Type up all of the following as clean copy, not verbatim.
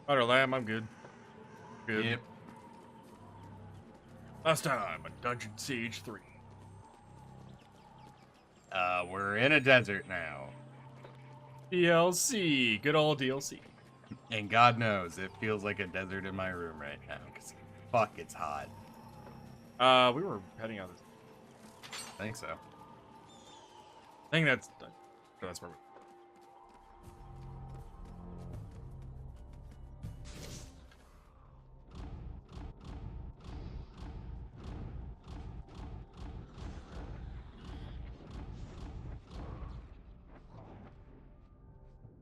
Butter lamb, I'm good. Good. Yep. Last time on Dungeon Siege 3. We're in a desert now. DLC. Good old DLC. And God knows, it feels like a desert in my room right now, because fuck, it's hot. We were heading out this. I think so. I think that's where we.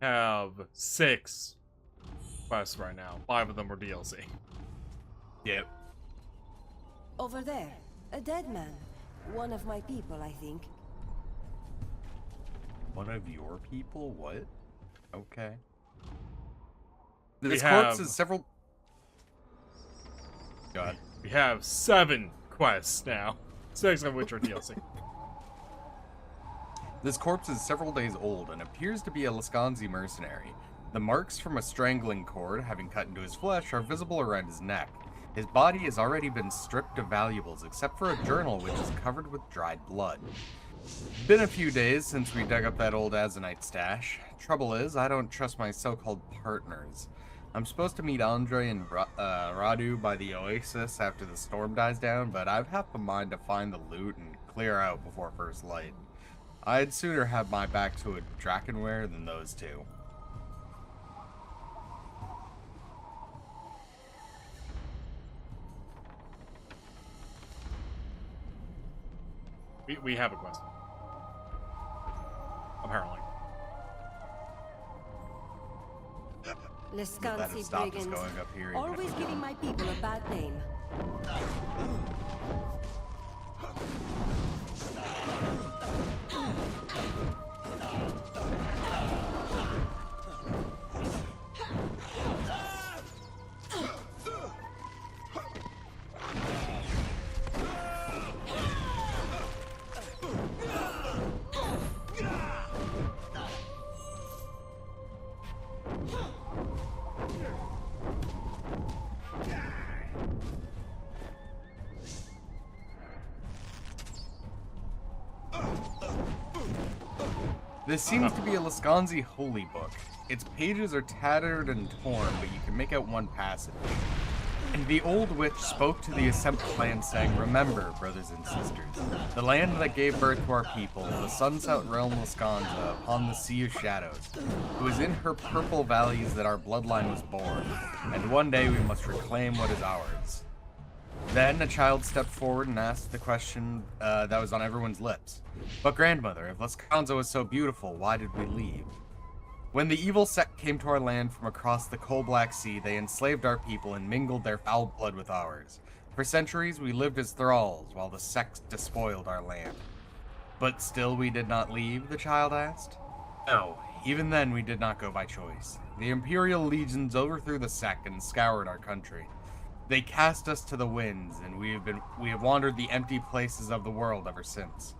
Have 6 quests right now. 5 of them are DLC. Yep. Over there, a dead man. One of my people, I think. One of your people? What? Okay. We This corpse have- is several... God. We have 7 quests now. 6 of which are DLC. This corpse is several days old and appears to be a Lascanzi mercenary. The marks from a strangling cord, having cut into his flesh, are visible around his neck. His body has already been stripped of valuables, except for a journal which is covered with dried blood. Been a few days since we dug up that old Azanite stash. Trouble is, I don't trust my so-called partners. I'm supposed to meet Andre and Radu by the Oasis after the storm dies down, but I've half a mind to find the loot and clear out before first light. I'd sooner have my back to a Drakenware than those two. We have a quest. Apparently. That has Lescansi stopped us brigands. going up here. even if Always we giving don't. my people a bad name. This seems to be a Lascanzi holy book. Its pages are tattered and torn, but you can make out one passage. And the old witch spoke to the assembled land, saying, "Remember, brothers and sisters, the land that gave birth to our people, the sunset realm Lascanza, upon the sea of shadows. It was in her purple valleys that our bloodline was born, and one day we must reclaim what is ours." Then a child stepped forward and asked the question that was on everyone's lips. "But grandmother, if Lascanza was so beautiful, why did we leave?" When the evil sect came to our land from across the coal-black sea, they enslaved our people and mingled their foul blood with ours. For centuries, we lived as thralls, while the sect despoiled our land. "But still we did not leave?" the child asked. "No, even then we did not go by choice. The imperial legions overthrew the sect and scoured our country. They cast us to the winds, and we have wandered the empty places of the world ever since.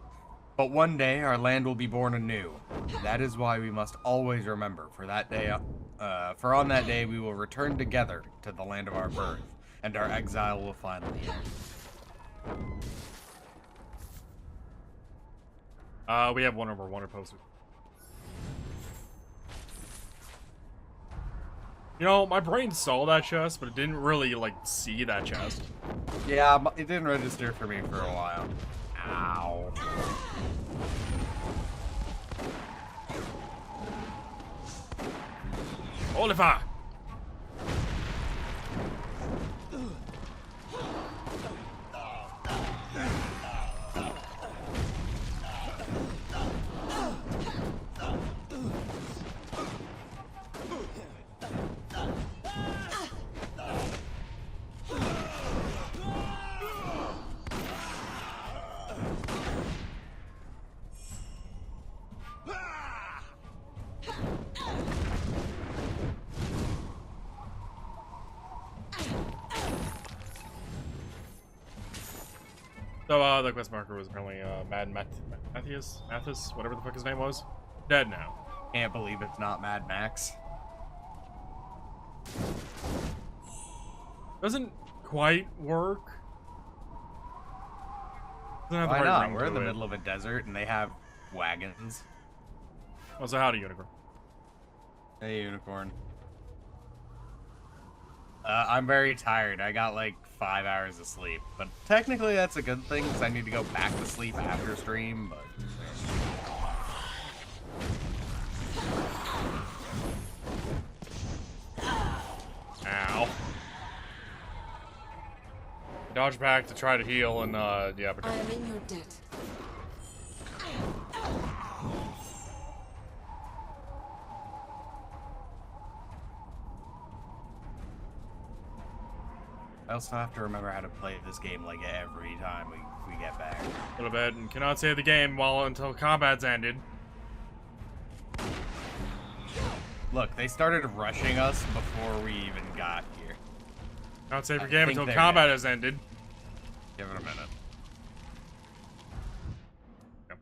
But one day our land will be born anew. That is why we must always remember, for on that day we will return together to the land of our birth, and our exile will finally end." We have one of our wanted posters. You know, my brain saw that chest, but it didn't really, like, see that chest. Yeah, it didn't register for me for a while. Ow. Oliver! So, the quest marker was apparently, Matthias, whatever the fuck his name was. Dead now. Can't believe it's not Mad Max. Doesn't quite work. Doesn't have the Why right not? ring We're to in the it. middle of a desert and they have wagons. Oh, so howdy, Unicorn. Hey, Unicorn. I'm very tired. I got like 5 hours of sleep. But technically that's a good thing because I need to go back to sleep after stream, but... Ow. Dodge back to try to heal and, yeah, I protect. am in your debt. I also have to remember how to play this game like every time we get back. Go to bed and cannot save the game until combat's ended. Look, they started rushing us before we even got here. Cannot save your I game think until they're combat dead. has ended. Give it a minute. Yep.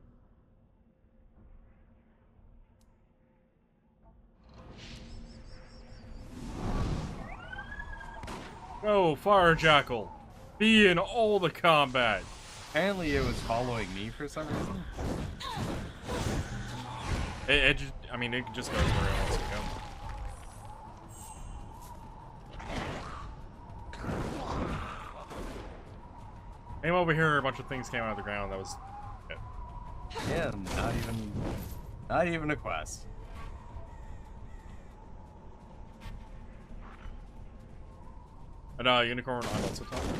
Go, Fire Jackal. Be in all the combat. Apparently it was following me for some reason. I mean, it just goes where it wants to go. Came over here, a bunch of things came out of the ground. That was it. Yeah, not even a quest. And Unicorn, I'm also talking,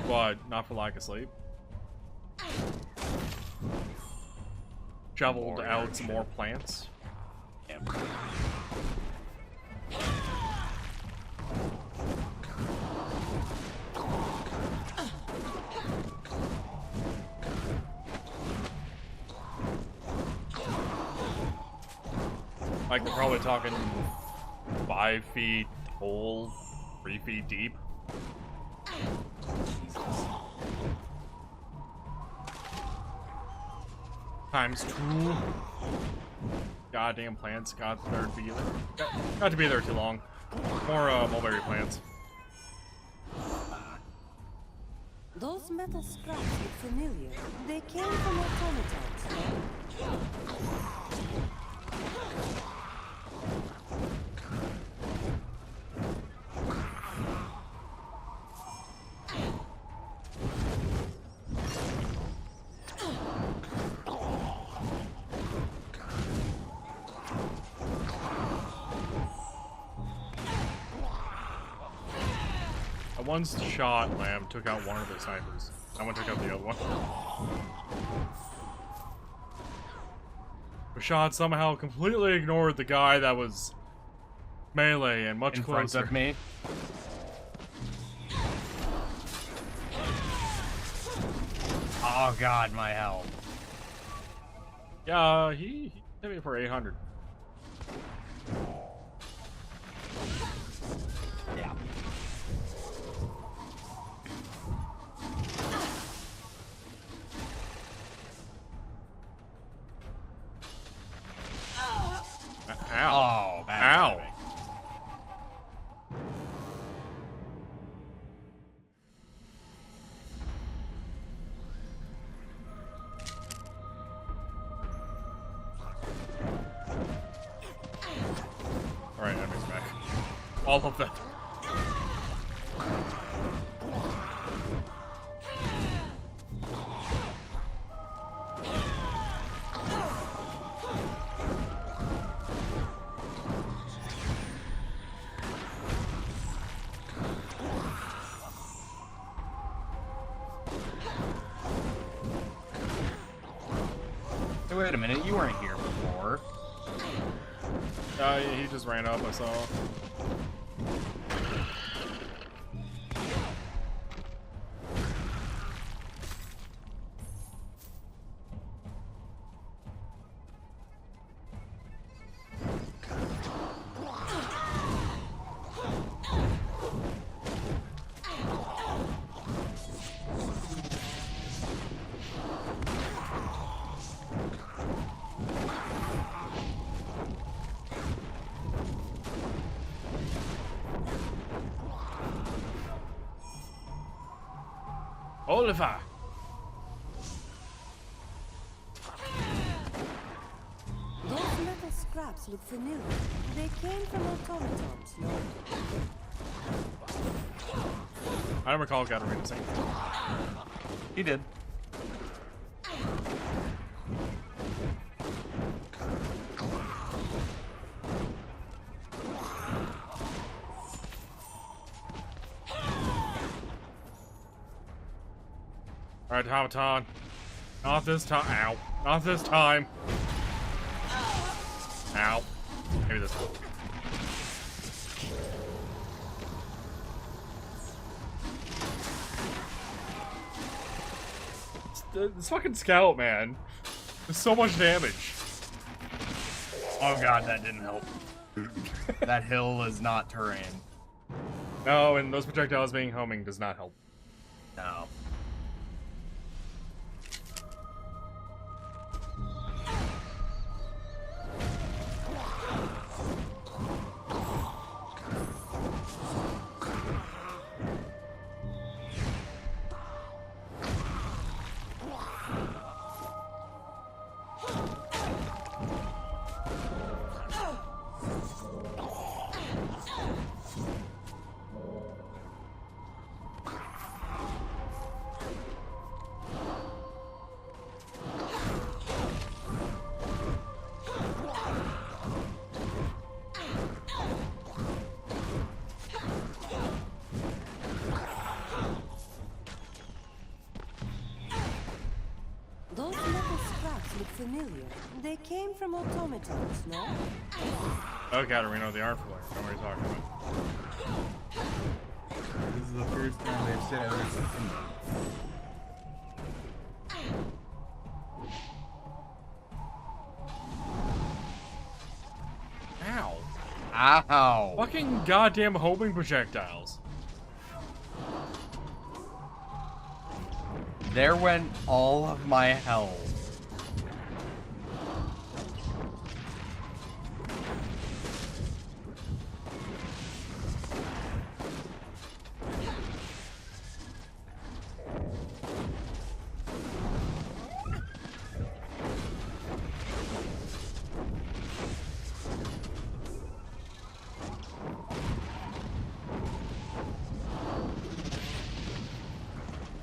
but not for lack of sleep. Shoveled More out some more plants. Yep. Like, we're probably talking 5 feet tall, 3 feet deep. Times 2. Goddamn plants got there to be there. Got to be there too long. More mulberry plants. Those metal scraps look familiar. They came from automatons. A one-shot lamb took out one of the snipers. That one took out the other one. The shot somehow completely ignored the guy that was melee and much In closer. front of me. Oh god, my health. Yeah, he hit me for 800. Yeah. Ow. Oh, bad Ow. timing. Alright, enemies back. All of them. Hey, wait a minute, you weren't here before. He just ran up, I saw. Oliver! Those metal scraps look familiar. They came from automatons, no? I don't recall Katarina saying that. He did. Alright, automaton. Not this time. Ow. Not this time. Ow. Maybe this one. This fucking scout, man. There's so much damage. Oh god, that didn't help. That hill is not terrain. No, and those projectiles being homing does not help. No. Those metal scraps look familiar. They came from automatons, no? Oh, Katarina, they aren't familiar. I don't know what you're talking about. This is the first time they've said everything. Ow. Ow! Fucking goddamn homing projectiles. There went all of my health.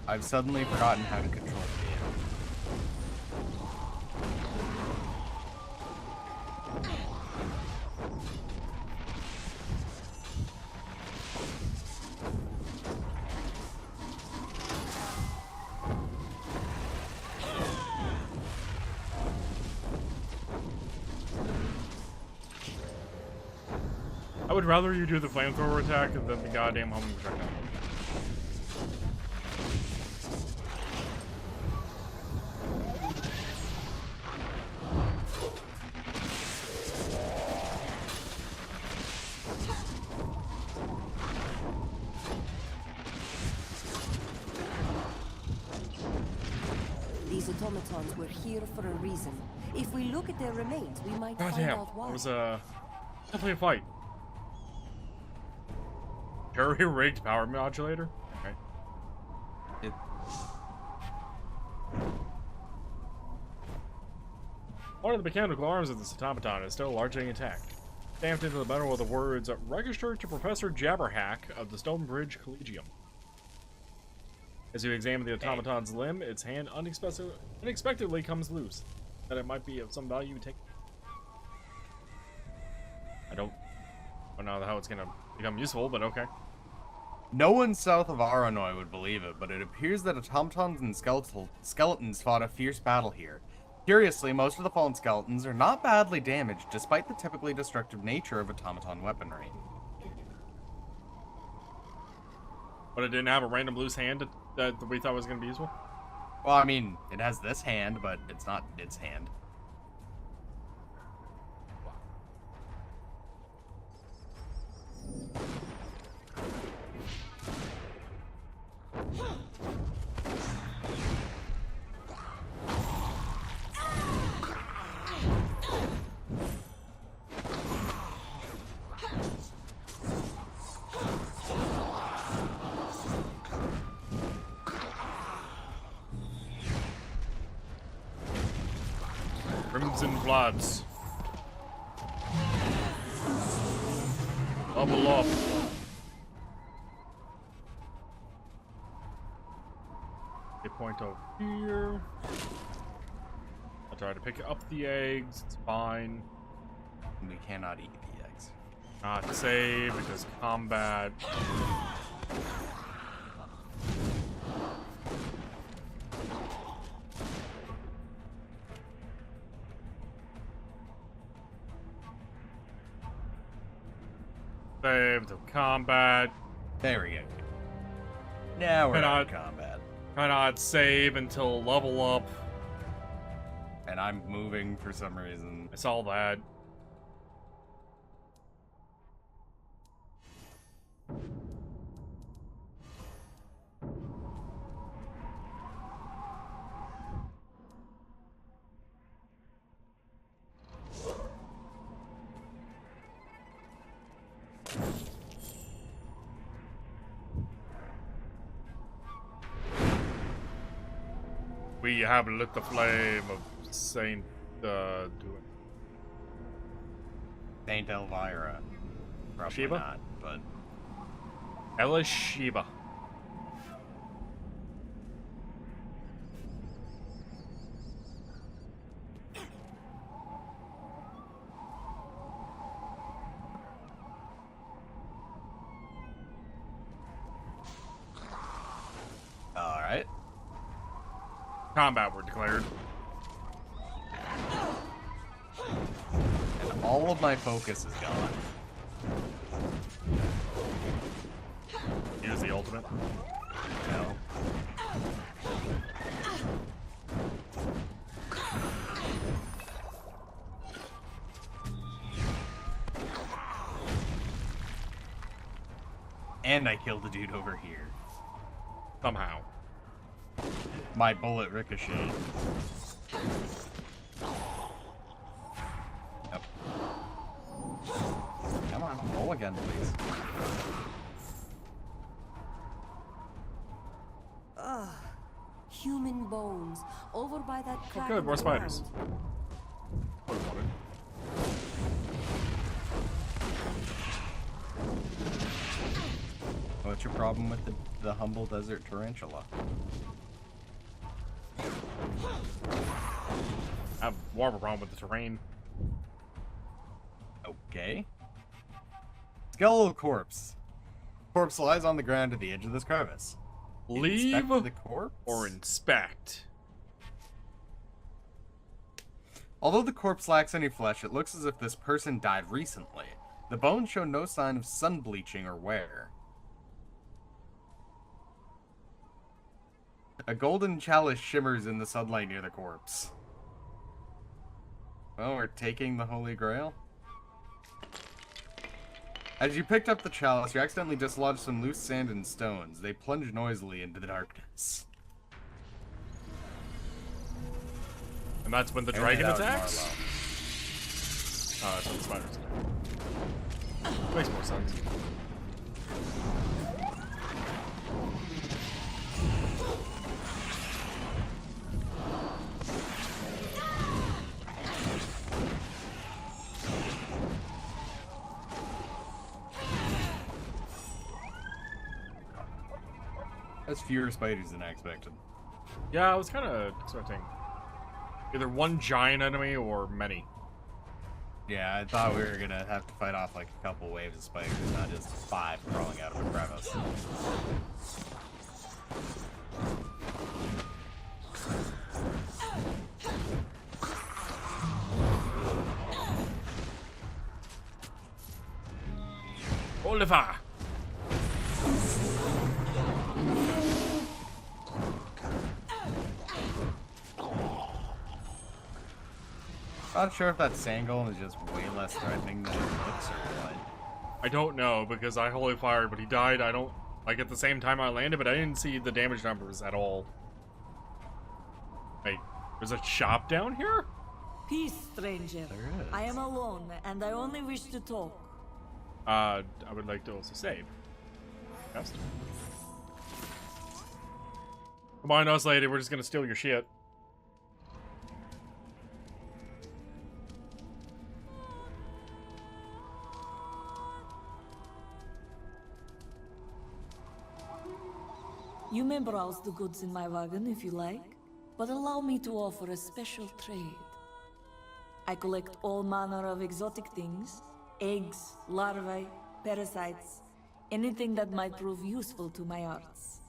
I've suddenly forgotten how to control the game. I would rather you do the flamethrower attack than the goddamn homing projectile. These automatons were here for a reason. If we look at their remains, we might find Goddamn, out why. it was definitely a fight. Jury-rigged power modulator? Okay. One of the mechanical arms of this automaton is still largely intact. Stamped into the metal with the words, "Registered to Professor Jabberhack of the Stonebridge Collegium." As you examine the automaton's limb, its hand unexpectedly comes loose. That it might be of some value, take. I don't know how it's gonna become useful, but okay. No one south of Aranoi would believe it, but it appears that automatons and skeletons fought a fierce battle here. Curiously, most of the fallen skeletons are not badly damaged, despite the typically destructive nature of automaton weaponry. But it didn't have a random loose hand that we thought was gonna be useful? Well, I mean, it has this hand, but it's not its hand. ebbs and floods. Level up. A point over here. I'll try to pick up the eggs. It's fine. We cannot eat the eggs. Not save because combat. Save to combat. There we go. Now we're Cannot- in combat. Cannot save until level up. And I'm moving for some reason. I saw that. We have lit the flame of Saint Saint Elvira. Probably Shiva? not, but Elisheba. alright. Combat were declared. And all of my focus is gone. Use the ultimate. No. And I killed the dude over here. Somehow. My bullet ricocheted. Yep. Come on, roll again, please. Ugh. Human bones. Over by that crack good, in more the spiders. ground. What I wanted. What's your problem with the humble desert tarantula? I have more of a problem with the terrain. Okay. Skeletal corpse. Corpse lies on the ground at the edge of this crevice. Leave Inspect the corpse? or inspect. Although the corpse lacks any flesh, it looks as if this person died recently. The bones show no sign of sun bleaching or wear. A golden chalice shimmers in the sunlight near the corpse. Well, we're taking the Holy Grail. As you picked up the chalice, you accidentally dislodged some loose sand and stones. They plunge noisily into the darkness. And that's when the And dragon head out attacks? Marlowe. Oh, that's when the spiders attack. Makes more sense. That's fewer spiders than I expected. Yeah, I was kind of expecting either one giant enemy or many. Yeah, I thought we were gonna have to fight off like a couple waves of spiders, not just 5 crawling out of a crevice. Oliver! Not sure if that sand golem is just way less threatening than it looks or what. I don't know because I holy fired, but he died. I don't like at the same time I landed, but I didn't see the damage numbers at all. Wait, there's a shop down here? Peace, stranger. There is. I am alone, and I only wish to talk. I would like to also save. Best. Come on, us lady. We're just gonna steal your shit. You may browse the goods in my wagon if you like, but allow me to offer a special trade. I collect all manner of exotic things, eggs, larvae, parasites, anything that might prove useful to my arts.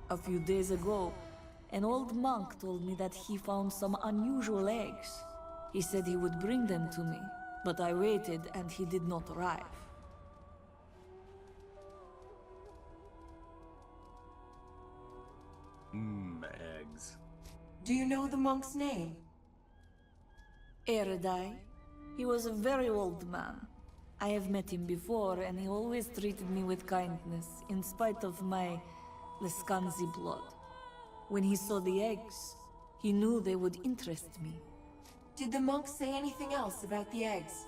A few days ago, an old monk told me that he found some unusual eggs. He said he would bring them to me, but I waited and he did not arrive. Eggs. Do you know the monk's name? Eridai. He was a very old man. I have met him before, and he always treated me with kindness, in spite of my Lascanzi blood. When he saw the eggs, he knew they would interest me. Did the monk say anything else about the eggs?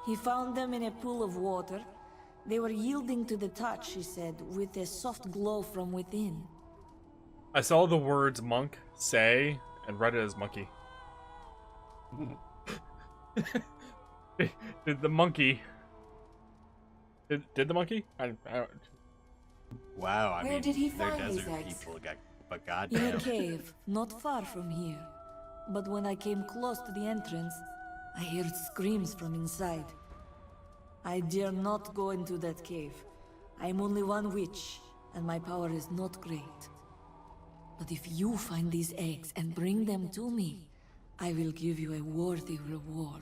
He found them in a pool of water. They were yielding to the touch, he said, with a soft glow from within. I saw the words monk, say, and read it as monkey. Did the monkey... Did the monkey? I don't... Wow, I Where mean, did he they're find these desert eggs? people, but In goddamn. a cave, not far from here. But when I came close to the entrance, I heard screams from inside. I dare not go into that cave. I am only one witch, and my power is not great. But if you find these eggs and bring them to me, I will give you a worthy reward.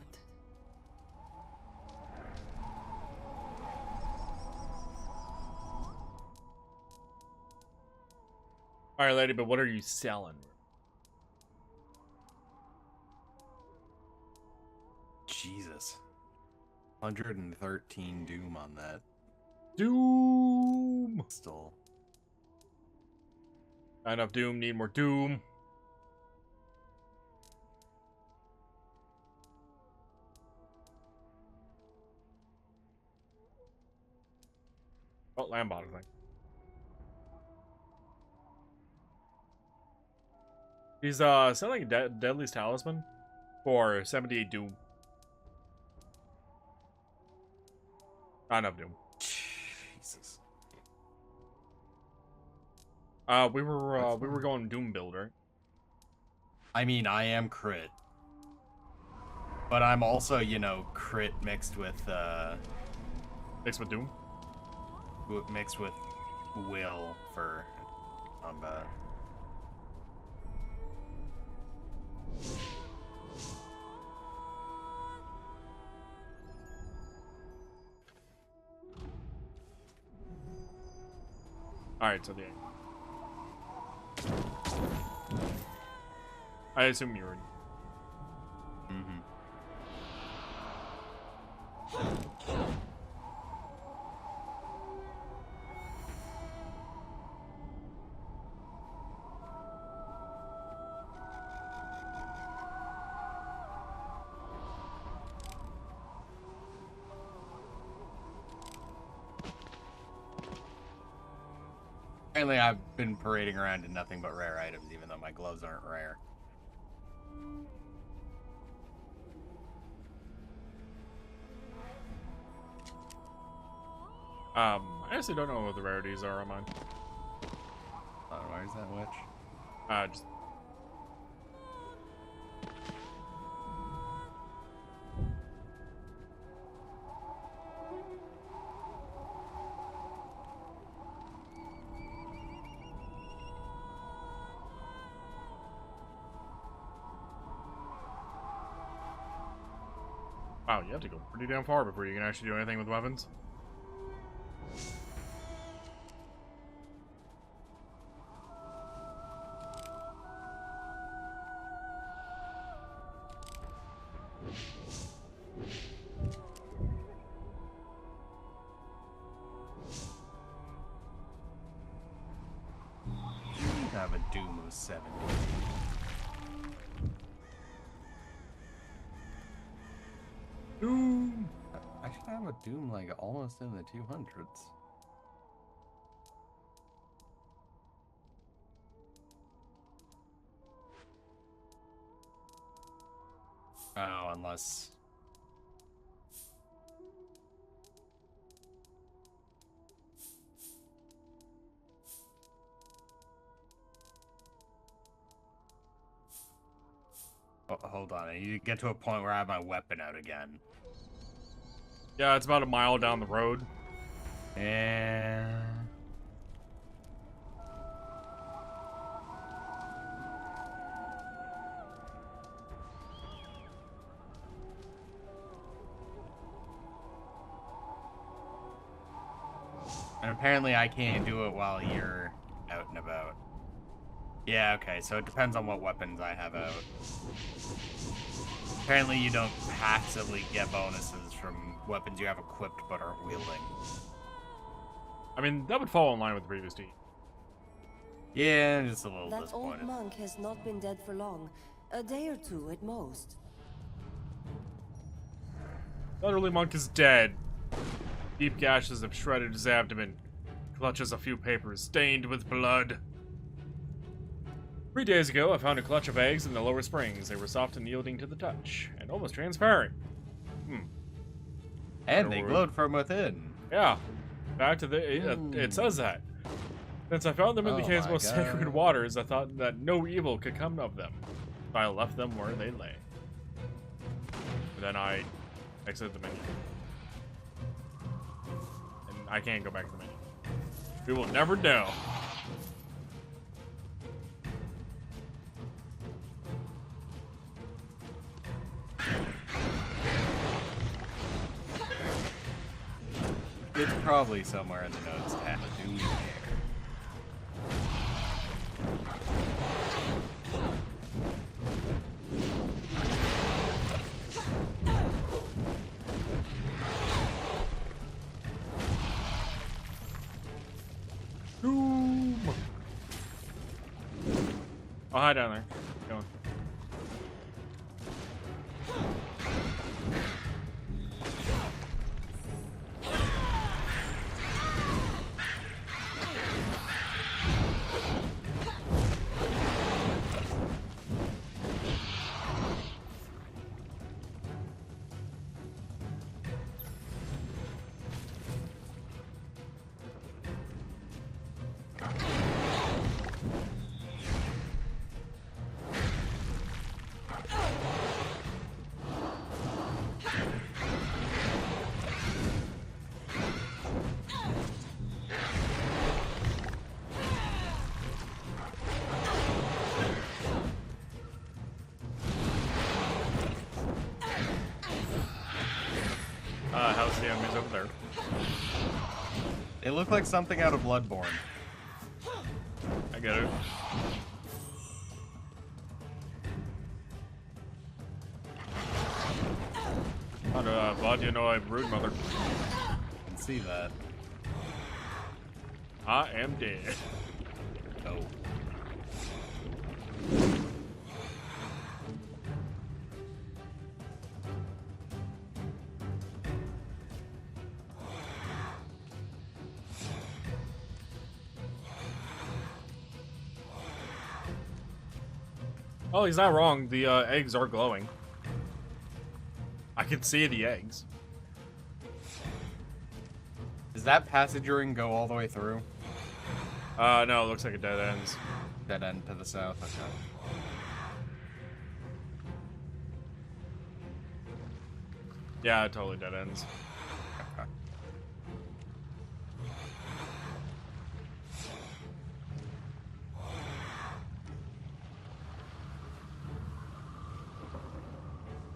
Alright, lady, but what are you selling? Jesus. 113 doom on that. Doom! Still. Not enough doom, need more doom. Oh, Lambboni thing. He's selling Deadly's Talisman for 78 doom. Not enough doom. Jesus. We were going doom build, right? I mean, I am crit. But I'm also, you know, crit mixed with, Mixed with doom. mixed with will for combat. Alright, so the... I assume you're... Mm-hmm. Apparently I've been parading around in nothing but rare items, even though my gloves aren't rare. I actually don't know what the rarities are on mine. Oh, where's that witch? Just... Wow, you have to go pretty damn far before you can actually do anything with weapons. I have a doom of 70. Doom! I should have a doom like almost in the 200s. Oh, unless... Hold on. I need to get to a point where I have my weapon out again. Yeah, it's about a mile down the road. And... And apparently I can't do it while you're out and about. Yeah, okay, so it depends on what weapons I have out. Apparently you don't passively get bonuses from weapons you have equipped but aren't wielding. I mean, that would fall in line with the previous team. Yeah, just a little That old disappointed. monk has not been dead for long. A day or two at most. The elderly monk is dead. Deep gashes have shredded his abdomen. Clutches a few papers, stained with blood. 3 days ago, I found a clutch of eggs in the lower springs. They were soft and yielding to the touch, and almost transparent. And they glowed from within. Yeah. Back to the... It says that. Since I found them in the Oh cave's my most God. sacred waters, I thought that no evil could come of them. So I left them where they lay. And then I exited the menu. And I can't go back to the menu. We will never know. It's probably somewhere in the notes tab. Do we care? Doom. Oh, hi down there. Go on. How's the enemies over there? They look like something out of Bloodborne. I get it. Vlad, you know I'm rude, mother. I can see that. I am dead. Oh. Oh, he's not wrong. The eggs are glowing. I can see the eggs. Does that passage ring go all the way through? No, it looks like it dead ends. Dead end to the south, okay. Yeah, it totally dead ends. Okay.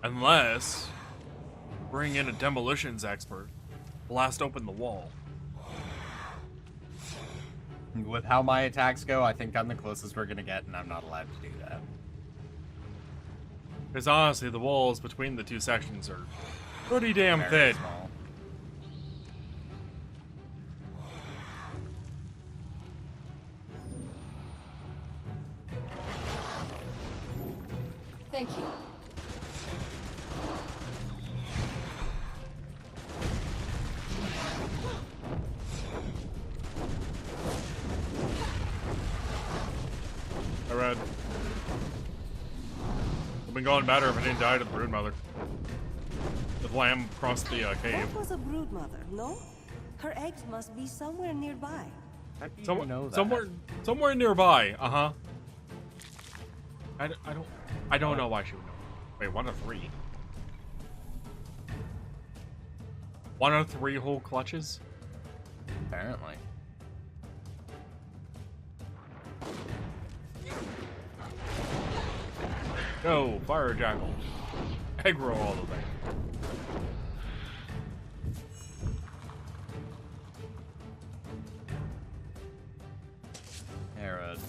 Unless bring in a demolitions expert, blast open the wall. With how my attacks go, I think I'm the closest we're gonna get, and I'm not allowed to do that. Because honestly, the walls between the two sections are pretty damn Very thin. small. Thank you. I read. I've been going better if I didn't die to the broodmother. The lamb crossed the cave. That was a broodmother, no? Her eggs must be somewhere nearby. How do you know that? Somewhere nearby. I don't know why she would know. Wait, 1 of 3. 1 of 3 whole clutches? Apparently. Go, fire jackal. Aggro all of them. Herod.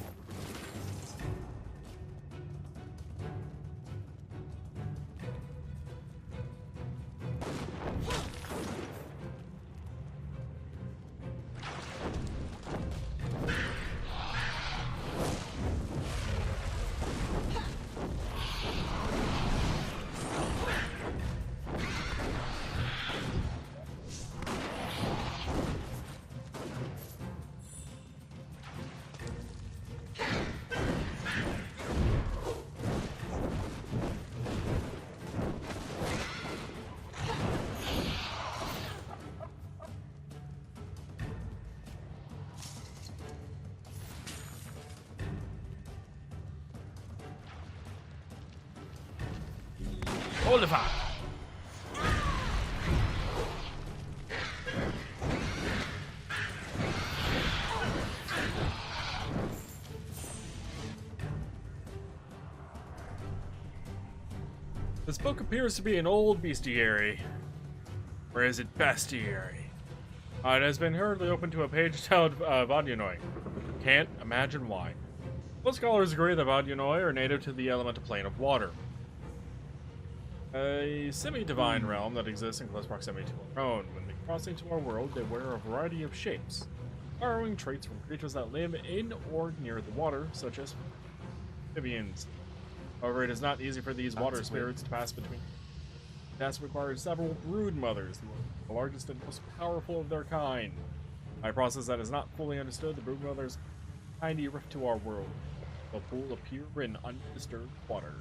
Hold the fire. This book appears to be an old bestiary. Or is it bestiary? It has been hurriedly opened to a page titled Vodunoi. Can't imagine why. Most scholars agree that Vodunoi are native to the elemental plane of water. A semi-divine realm that exists in close proximity to our own. When they cross into our world, they wear a variety of shapes, borrowing traits from creatures that live in or near the water, such as amphibians. However, it is not easy for these water spirits to pass between. The task requires several brood mothers, the largest and most powerful of their kind. By a process that is not fully understood, the brood mothers tiny rift to our world. The pool of pure and undisturbed water.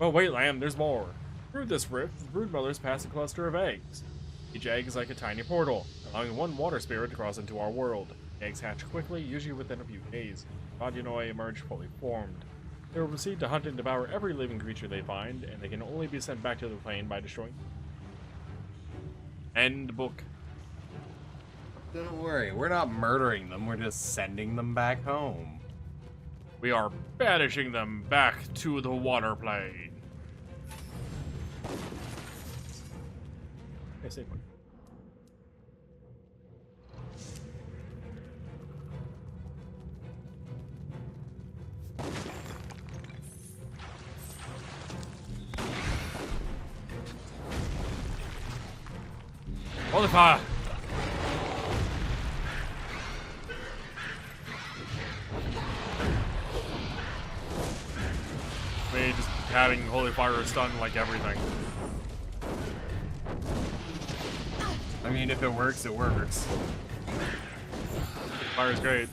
Oh wait, Lamb, there's more. Through this rift, the brood mothers pass a cluster of eggs. Each egg is like a tiny portal, allowing one water spirit to cross into our world. The eggs hatch quickly, usually within a few days. Vodunoi emerge fully formed. They will proceed to hunt and devour every living creature they find, and they can only be sent back to the plane by destroying. End book. Don't worry, we're not murdering them, we're just sending them back home. We are banishing them back to the water plane. Okay, save one. Holy fire! Me just having holy fire stun like everything. I mean, if it works, it works. Fire's great.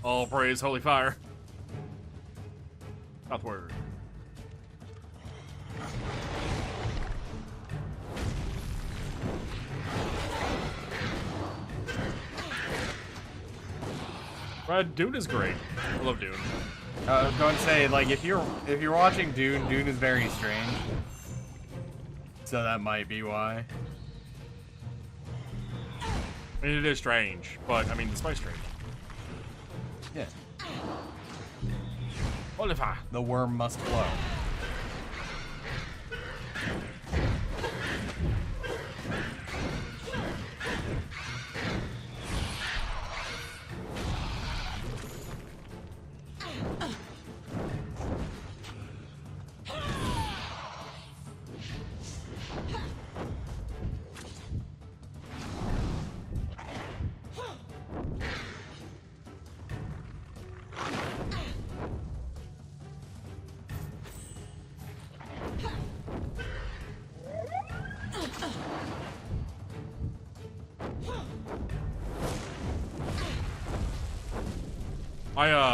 All praise holy fire. Southward. Dune is great. I love Dune. I was going to say, like, if you're watching Dune, Dune is very strange. So that might be why. I mean, it is strange, but I mean, the spice strange. Yeah. Holy fire! The worm must flow.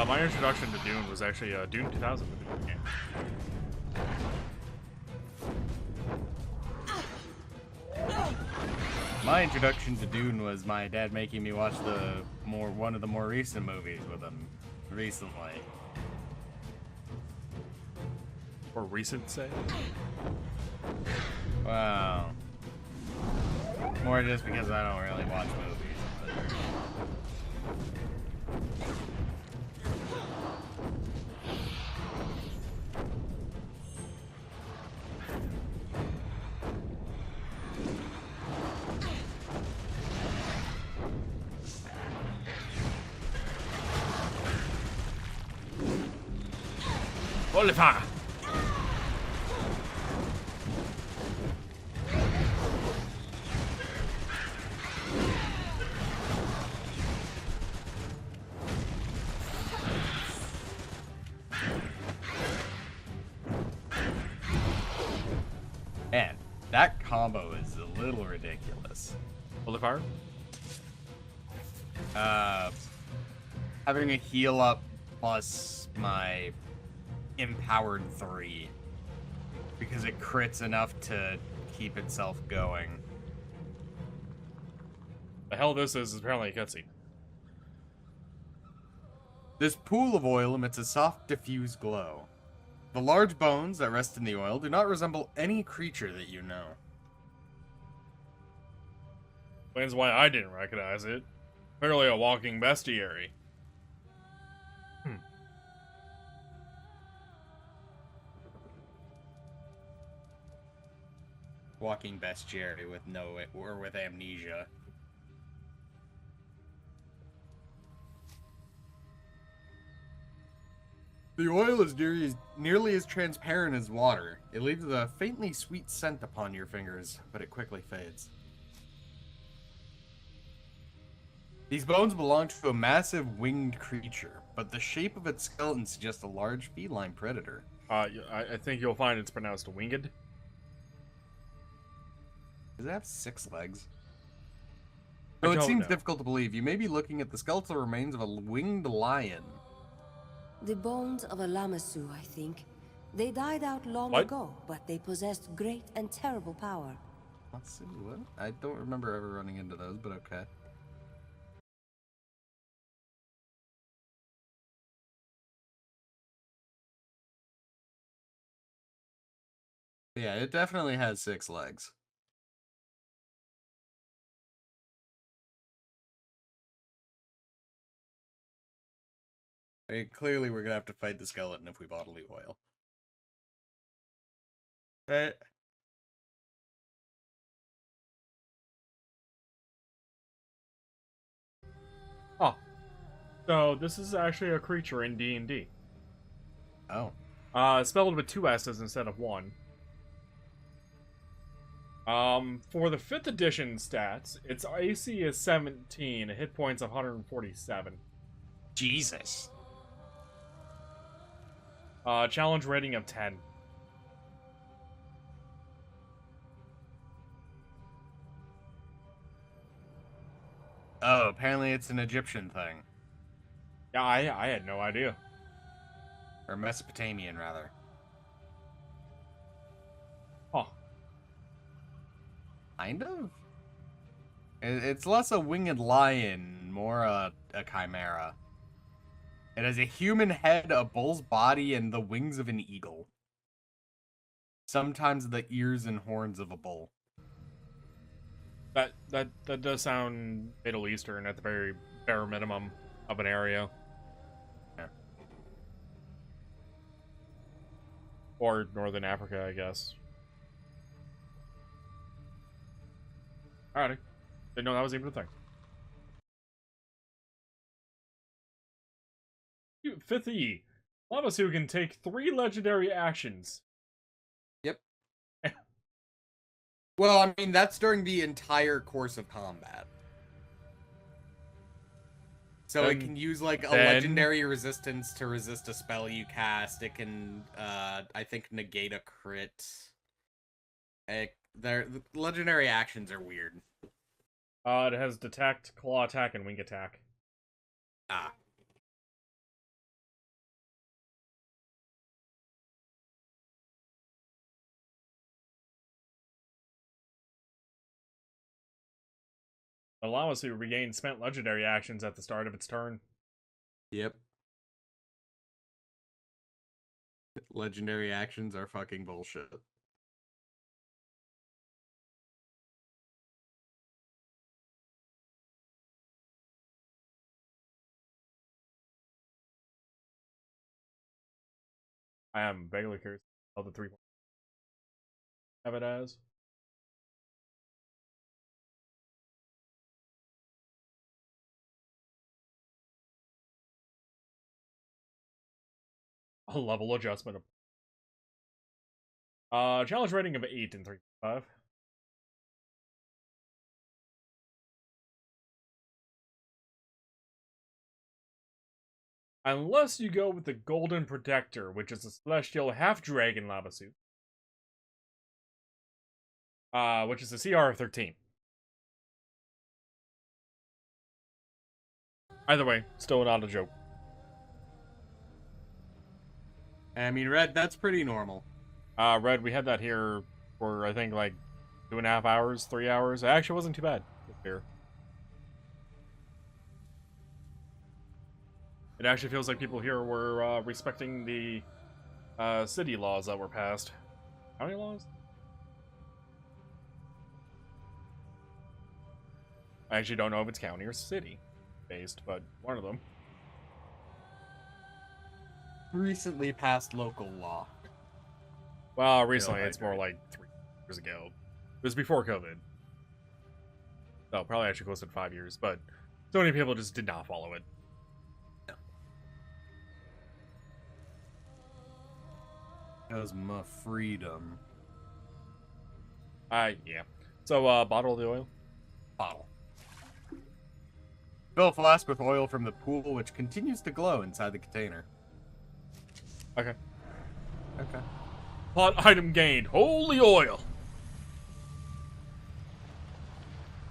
My introduction to Dune was actually Dune 2000. My introduction to Dune was my dad making me watch one of the more recent movies with him recently. Or recent, say? Wow. More just because I don't really watch movies. But... Oliver! Man, that combo is a little ridiculous. Oliver? Having a heal up plus my empowered 3 because it crits enough to keep itself going. The hell this is apparently a cutscene. This pool of oil emits a soft, diffuse glow. The large bones that rest in the oil do not resemble any creature that you know. Explains why I didn't recognize it. Clearly a walking bestiary. Walking bestiary with with amnesia. The oil is nearly as transparent as water. It leaves a faintly sweet scent upon your fingers, but it quickly fades. These bones belong to a massive winged creature, but the shape of its skeleton suggests a large feline predator. I think you'll find it's pronounced winged. Does it have 6 legs? I So it don't seems know. difficult to believe. You may be looking at the skeletal remains of a winged lion. The bones of a lamassu, I think. They died out long What? ago, but they possessed great and terrible power. Let's see, what? I don't remember ever running into those, but okay. Yeah, it definitely has 6 legs. I mean, clearly we're gonna have to fight the skeleton if we bottle the oil. Oh. So this is actually a creature in D&D. Oh. Spelled with 2 S's instead of 1. For the 5th edition stats, its AC is 17, hit points of 147. Jesus. Challenge rating of 10. Oh, apparently it's an Egyptian thing. Yeah, I had no idea. Or Mesopotamian, rather. Huh. Kind of? It's less a winged lion, more a chimera. It has a human head, a bull's body, and the wings of an eagle. Sometimes the ears and horns of a bull. That does sound Middle Eastern at the very bare minimum of an area. Yeah. Or Northern Africa, I guess. Alrighty. Didn't know that was even a thing. 5th E. Lamassu can take 3 legendary actions. Yep. Well, I mean, that's during the entire course of combat. So it can use, like, a legendary resistance to resist a spell you cast. It can, I think, negate a crit. The legendary actions are weird. It has detect, claw attack, and wing attack. Ah. Allow us to regain spent legendary actions at the start of its turn. Yep. Legendary actions are fucking bullshit. I am vaguely curious how the 3 have it as. A level adjustment. Challenge rating of 8 in 3.5. Unless you go with the Golden Protector, which is a celestial half-dragon lava suit. Which is a CR13. Either way, still not a joke. I mean, Red, that's pretty normal. Red, we had that here for, I think, like 2.5 hours, 3 hours. It actually wasn't too bad here. It actually feels like people here were respecting the city laws that were passed. County laws? I actually don't know if it's county or city based, but one of them. Recently passed local law. Well, recently, it's more like 3 years ago. It was before COVID. So, probably actually close to 5 years, but so many people just did not follow it. That was my freedom. Yeah. So, bottle the oil? Bottle. Fill a flask with oil from the pool, which continues to glow inside the container. Okay. Okay. Plot item gained. Holy oil!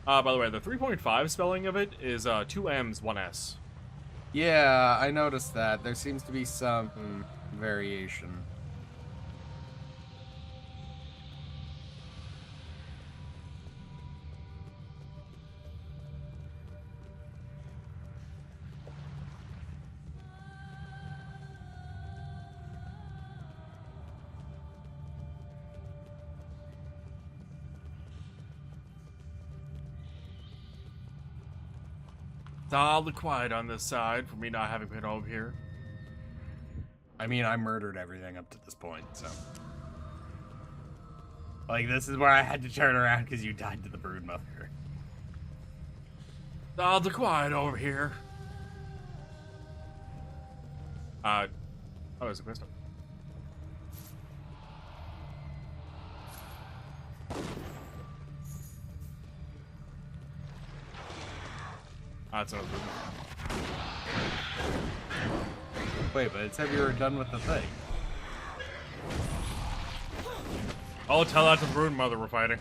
By the way, the 3.5 spelling of it is 2 M's, 1 S. Yeah, I noticed that. There seems to be some variation. It's oddly quiet on this side for me not having been over here. I mean, I murdered everything up to this point, so. Like, this is where I had to turn around because you died to the broodmother. It's oddly quiet over here. Oh, it's a crystal. That's another broodmother. Wait, but it said you were done with the thing. I'll tell that to the broodmother we're fighting.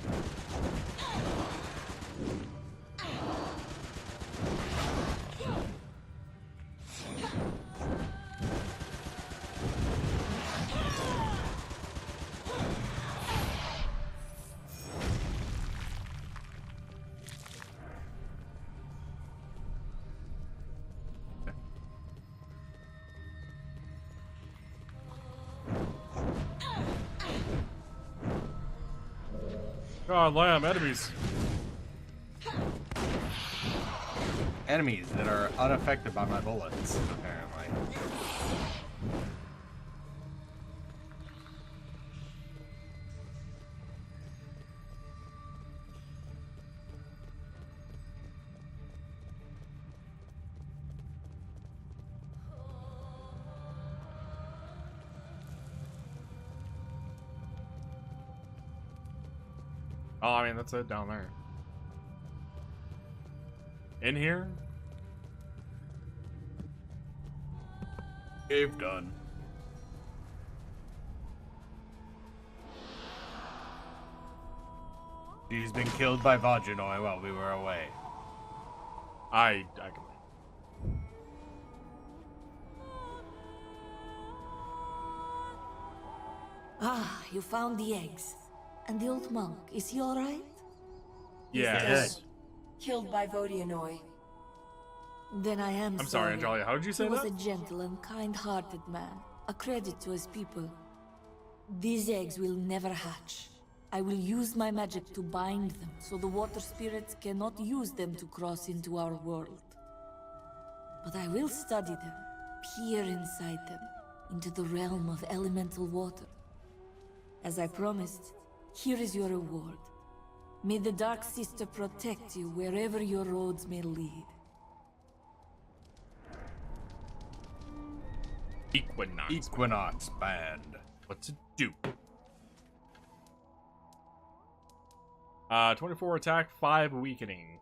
God, lamb, enemies. Enemies that are unaffected by my bullets, apparently. Oh, I mean, that's it down there. In here? Cave done. She's been killed by Vaginoi while we were away. I can. Ah, you found the eggs. And the old monk, is he alright? Yes. Killed by Vodianoi. Then I am I'm sorry, Angelia. How did you say He was that? a gentle and kind-hearted man. A credit to his people. These eggs will never hatch. I will use my magic to bind them, so the water spirits cannot use them to cross into our world. But I will study them, peer inside them, into the realm of elemental water. As I promised, here is your reward. May the Dark Sister protect you wherever your roads may lead. Equinox Band. What to do? 24 attack, 5 weakening.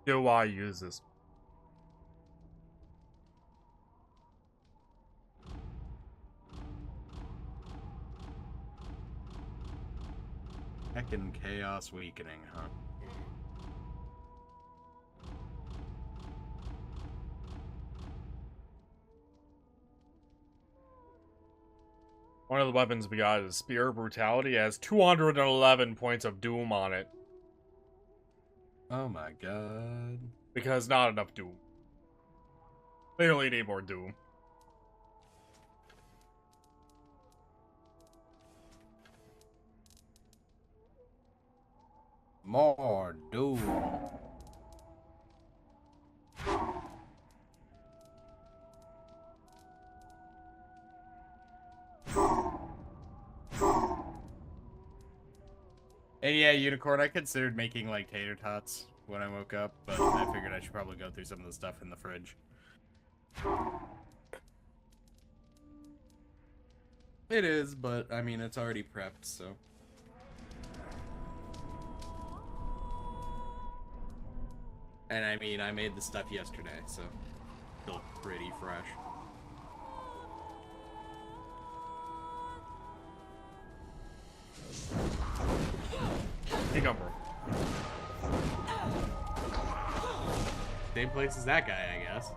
Do I use this? Heckin' Chaos Weakening, huh? One of the weapons we got is Spear Brutality. It has 211 points of Doom on it. Oh my god. Because not enough Doom. Clearly need more Doom. More Doom. And yeah, Unicorn, I considered making like tater tots when I woke up, but I figured I should probably go through some of the stuff in the fridge. It is, but I mean, it's already prepped, so. And I mean, I made the stuff yesterday, so still pretty fresh. Cucumber. Same place as that guy, I guess.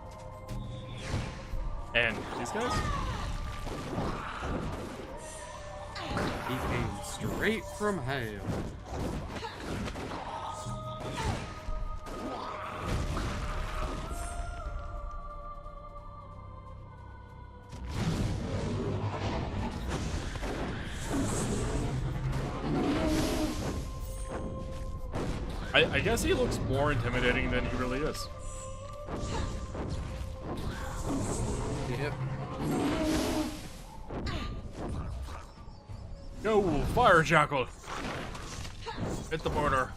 And these guys? He came straight from hell. I guess he looks more intimidating than he really is. Yep. Go, fire jackal! Hit the border.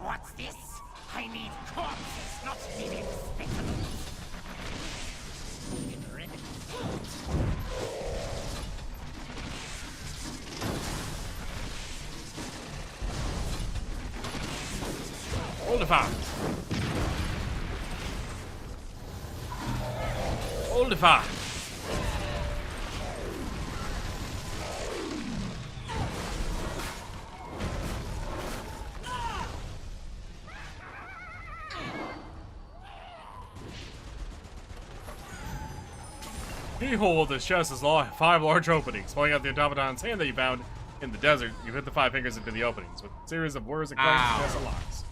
What's this? I need corpses, not living spectacles. Hold the fire. Hold the fire. Keyhole of this chest is 5 large openings. Pulling out the automaton's hand that you found in the desert, you hit the 5 fingers into the openings with a series of words that clank the chest unlocks.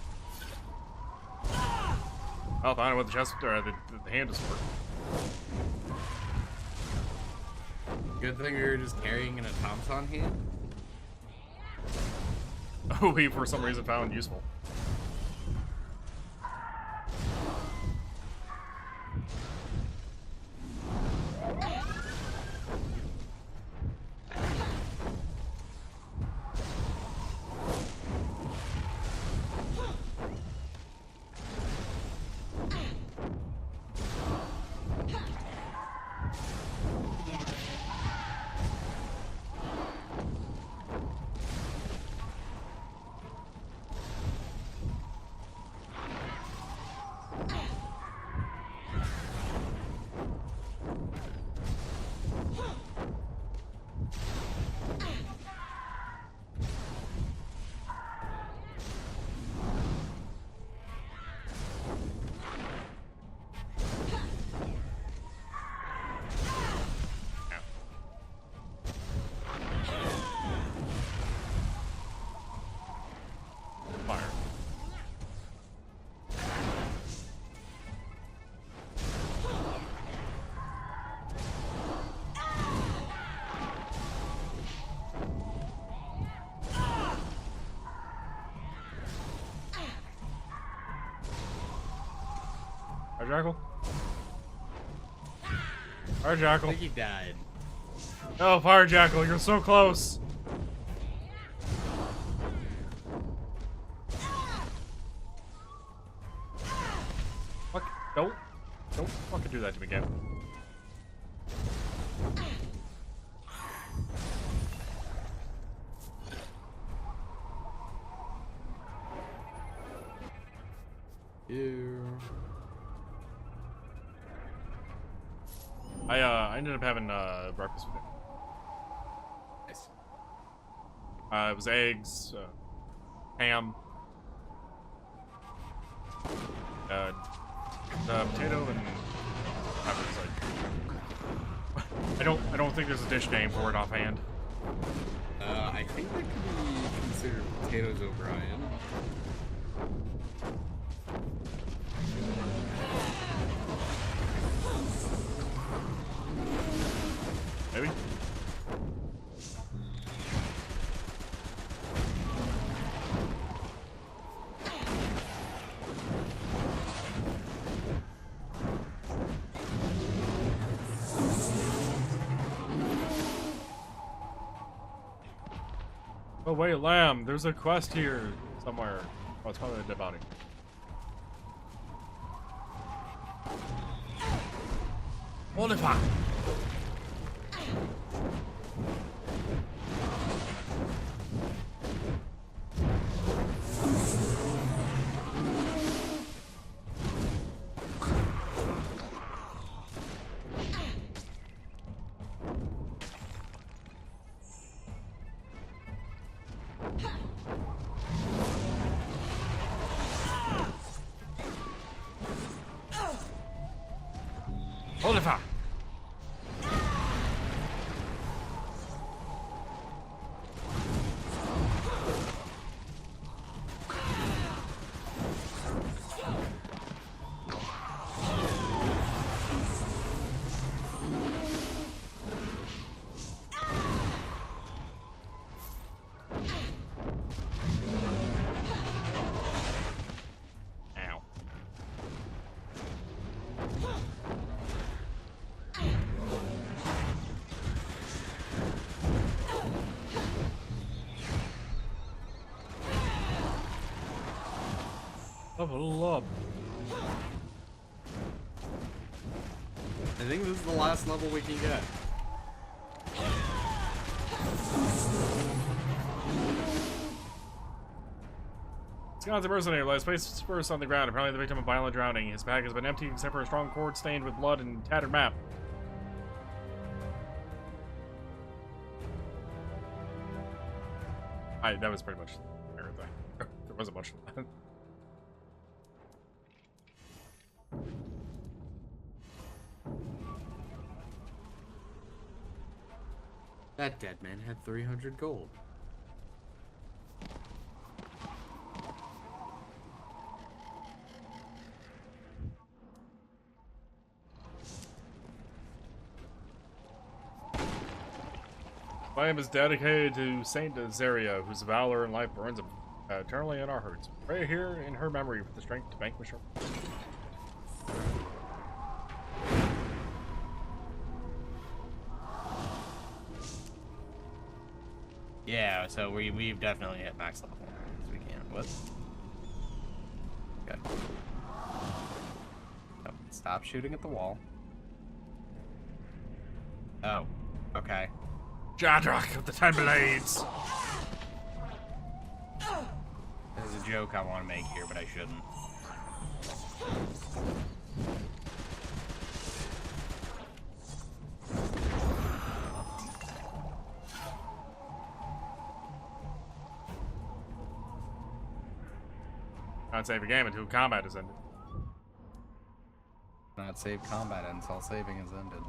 I'll find out what the chest or the hand is for. Good thing we were just carrying an automaton here. Oh, we for some reason found useful. Fire Jackal? Fire Jackal. I think he died. No, Fire Jackal, you're so close. Fuck, don't fucking do that to me again. Ew. I ended up having breakfast with him. Nice. It was eggs, ham, the potato, and I was like, I don't think there's a dish name for it offhand. I think that could be considered potatoes O'Brien. Maybe. Oh wait, Lamb, there's a quest here somewhere. Oh, it's probably a dead body. Oliver! Oliver! Ow. Level up. I think this is the last level we can get. Scott's impersonator lies face first on the ground, apparently the victim of violent drowning. His bag has been empty except for a strong cord stained with blood and tattered map. That was pretty much everything. There wasn't much of that. That dead man had 300 gold. Flame is dedicated to Saint Zaria, whose valor and life burns eternally in our hearts. Pray here in her memory for the strength to vanquish her. Yeah, so we've definitely hit max level as we can. What? Okay. Oh, stop shooting at the wall. Oh, okay. Jadrak of the Ten Blades! There's a joke I want to make here, but I shouldn't. Not save a game until combat is ended. Not save combat until saving is ended.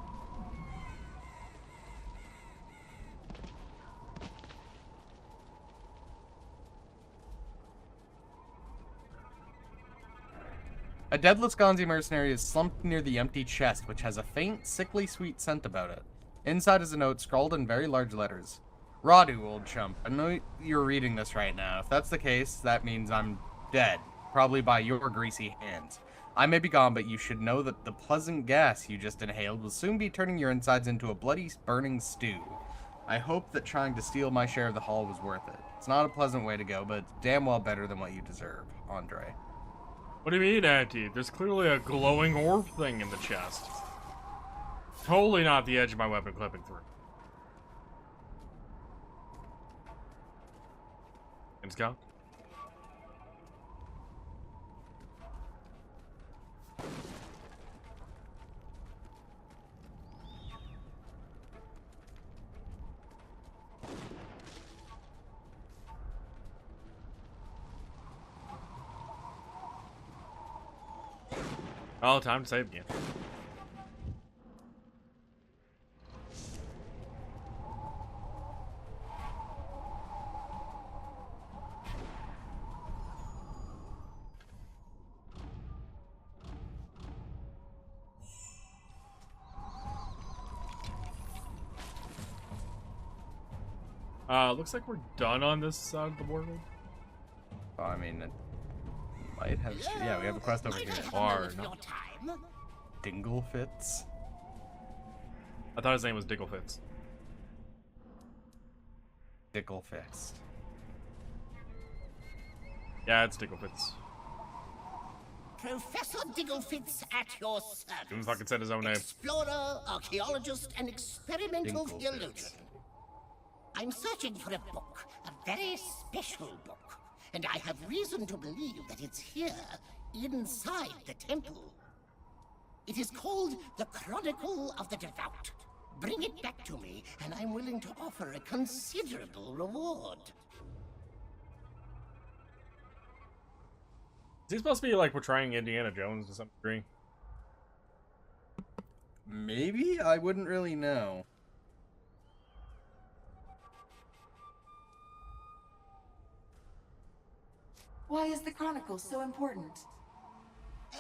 A dead Lasconzi mercenary is slumped near the empty chest, which has a faint, sickly sweet scent about it. Inside is a note scrawled in very large letters. Radu, old chump, I know you're reading this right now. If that's the case, that means I'm dead. Probably by your greasy hands. I may be gone, but you should know that the pleasant gas you just inhaled will soon be turning your insides into a bloody, burning stew. I hope that trying to steal my share of the haul was worth it. It's not a pleasant way to go, but it's damn well better than what you deserve, Andre. What do you mean, Auntie? There's clearly a glowing orb thing in the chest. Totally not the edge of my weapon clipping through. Let's go. Oh, time to save again. Looks like we're done on this side of the world. Oh, I mean, it might have... Yeah, we have a quest over here. Far, no. Dinglefits? I thought his name was Digglefits. Dicklefist. Yeah, it's Digglefits. Professor Digglefits at your service. Didn't fucking said his own name. Explorer, archaeologist, and experimental Dinglefits. theologian. I'm searching for a book, a very special book, and I have reason to believe that it's here, inside the temple. It is called the Chronicle of the Devout. Bring it back to me, and I'm willing to offer a considerable reward. Is he supposed to be like portraying Indiana Jones to some degree? Maybe? I wouldn't really know. Why is the Chronicle so important?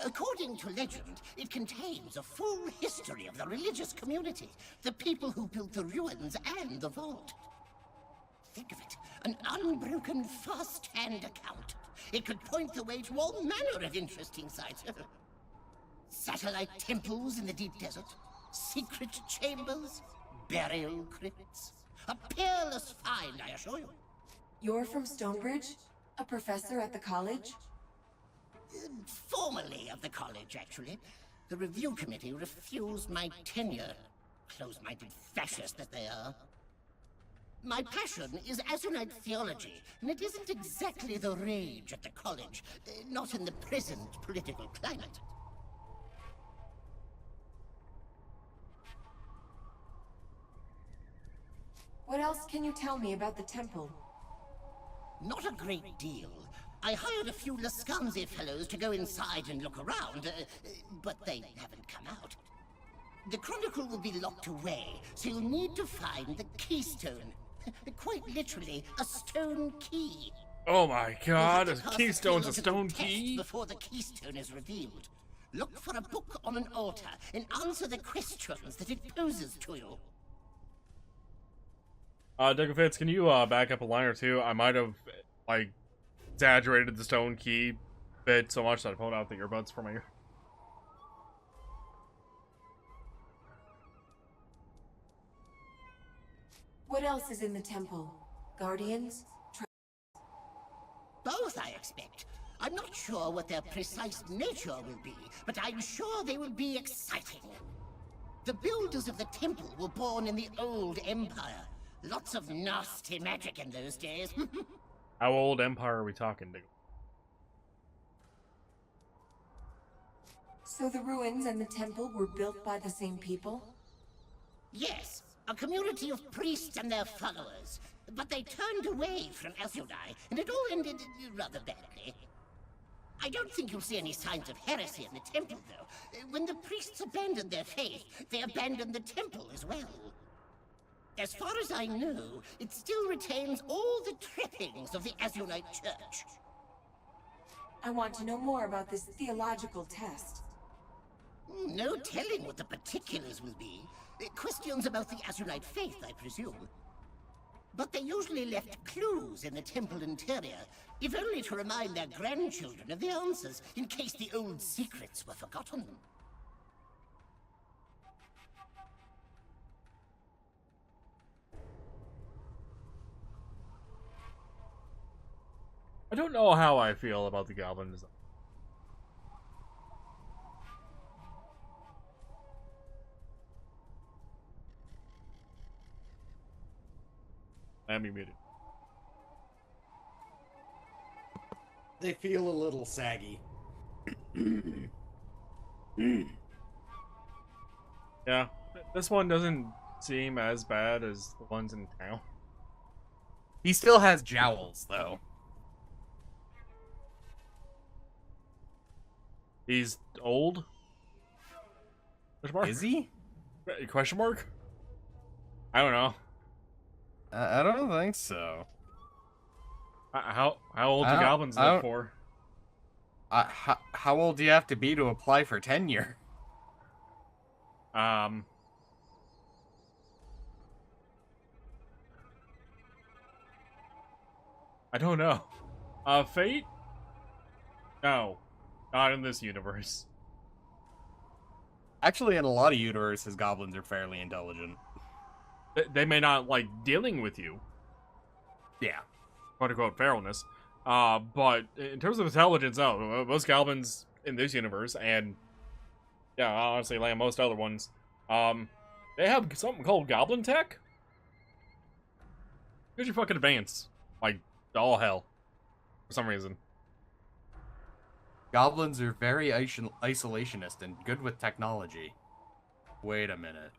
According to legend, it contains a full history of the religious community, the people who built the ruins and the vault. Think of it, an unbroken first-hand account. It could point the way to all manner of interesting sites. Satellite temples in the deep desert, secret chambers, burial crypts. A peerless find, I assure you. You're from Stonebridge? A professor at the college? Formerly of the college, actually. The review committee refused my tenure. Close-minded fascists that they are. My passion is Azunite theology, and it isn't exactly the rage at the college, not in the present political climate. What else can you tell me about the temple? Not a great deal. I hired a few Lascanzi fellows to go inside and look around, but they haven't come out. The Chronicle will be locked away, so you'll need to find the keystone. Quite literally, a stone key. Oh my god, a You'll have to cast keystone's a theological stone test key? before the keystone is revealed. Look for a book on an altar and answer the questions that it poses to you. Digglefits, can you back up a line or two? I might have, like, exaggerated the stone key bit so much that I pulled out the earbuds from my ear. What else is in the temple? Guardians? Both, I expect. I'm not sure what their precise nature will be, but I'm sure they will be exciting. The builders of the temple were born in the old empire. Lots of nasty magic in those days. How old empire are we talking, Diggle? So the ruins and the temple were built by the same people? Yes, a community of priests and their followers. But they turned away from Azunai, and it all ended rather badly. I don't think you'll see any signs of heresy in the temple, though. When the priests abandoned their faith, they abandoned the temple as well. As far as I know, it still retains all the trappings of the Azunite Church. I want to know more about this theological test. No telling what the particulars will be. Questions about the Azunite faith, I presume. but they usually left clues in the temple interior, if only to remind their grandchildren of the answers, in case the old secrets were forgotten. I don't know how I feel about the goblin design. Let me mute it. They feel a little saggy. Yeah, this one doesn't seem as bad as the ones in town. He still has jowls, though. He's old? Question mark? Is he? Question mark? I don't know. I don't think so. How old do goblins live for? How old do you have to be to apply for tenure? I don't know. Fate? No. Not in this universe. Actually, in a lot of universes, goblins are fairly intelligent. They may not like dealing with you. Yeah. Quote unquote feralness. But in terms of intelligence, no. Most goblins in this universe, and yeah, honestly, like most other ones, they have something called goblin tech. Here's your fucking advance. Like, all hell. For some reason. Goblins are very isolationist and good with technology. Wait a minute.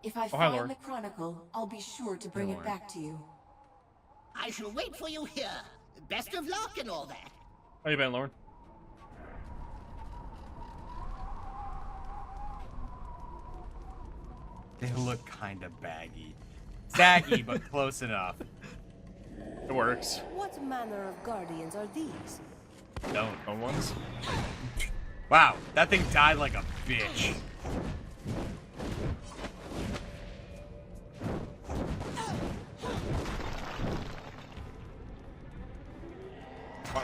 If I hi, Laura. find the chronicle, I'll be sure to bring it back to you. I shall wait for you here. Best of luck and all that. How you been, Lauren? They look kind of baggy. Saggy, but close enough. It works. What manner of guardians are these? Own ones? Wow, that thing died like a bitch.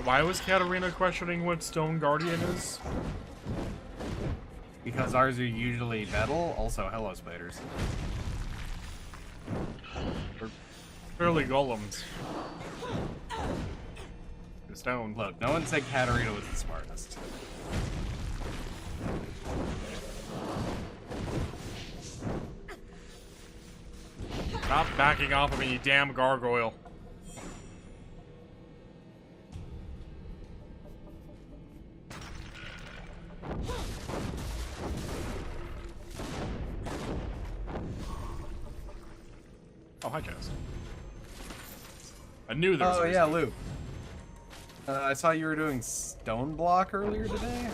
Why was Katarina questioning what Stone Guardian is? Because ours are usually metal, also hello spiders. They're fairly golems. The stone. Look, no one said Katarina was the smartest. Stop backing off of me, you damn gargoyle. Oh, hi, Chest. I knew there was Oh a yeah, reason. Luke. I saw you were doing stone block earlier today.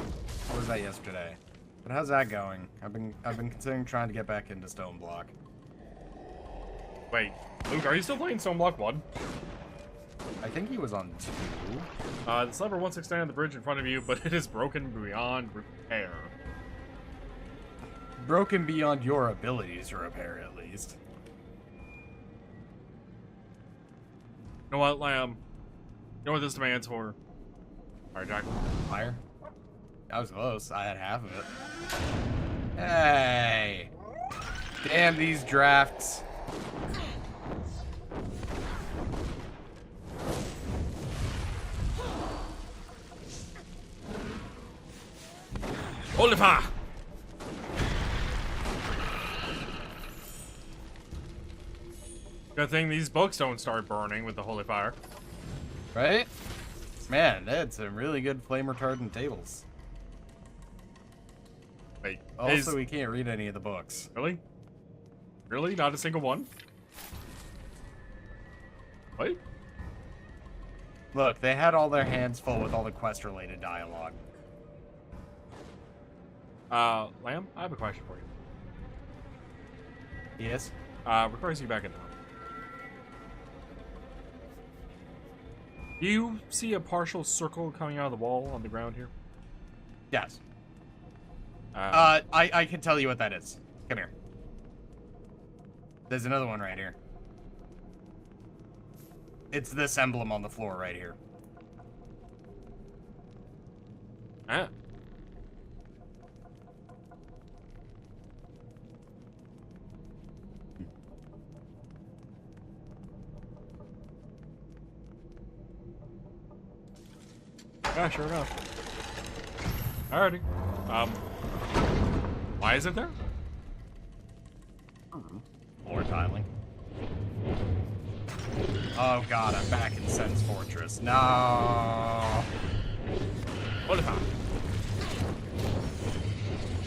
Or was that yesterday? But how's that going? I've been considering trying to get back into stone block. Wait, Luke, are you still playing Stoneblock 1? I think he was on 2. There's lever 169 on the bridge in front of you, but it is broken beyond repair. Broken beyond your abilities to repair, at least. You know what, Lamb? You know what this demands for? Alright, Jack. Fire? I was close. I had half of it. Hey! Damn these drafts. Holy fire! Good thing these books don't start burning with the holy fire. Right? Man, they had some really good flame retardant tables. Wait, Also, we can't read any of the books. really? Really? Not a single one? Wait? Look, they had all their hands full with all the quest-related dialogue. Lamb, I have a question for you. Yes? Requires you back in the room. Do you see a partial circle coming out of the wall on the ground here? Yes. Uh, I can tell you what that is. Come here. There's another one right here. It's this emblem on the floor right here. Ah. Yeah, sure enough. Alrighty. Why is it there? Floor tiling. Oh god, I'm back in Sen's Fortress. No. What about?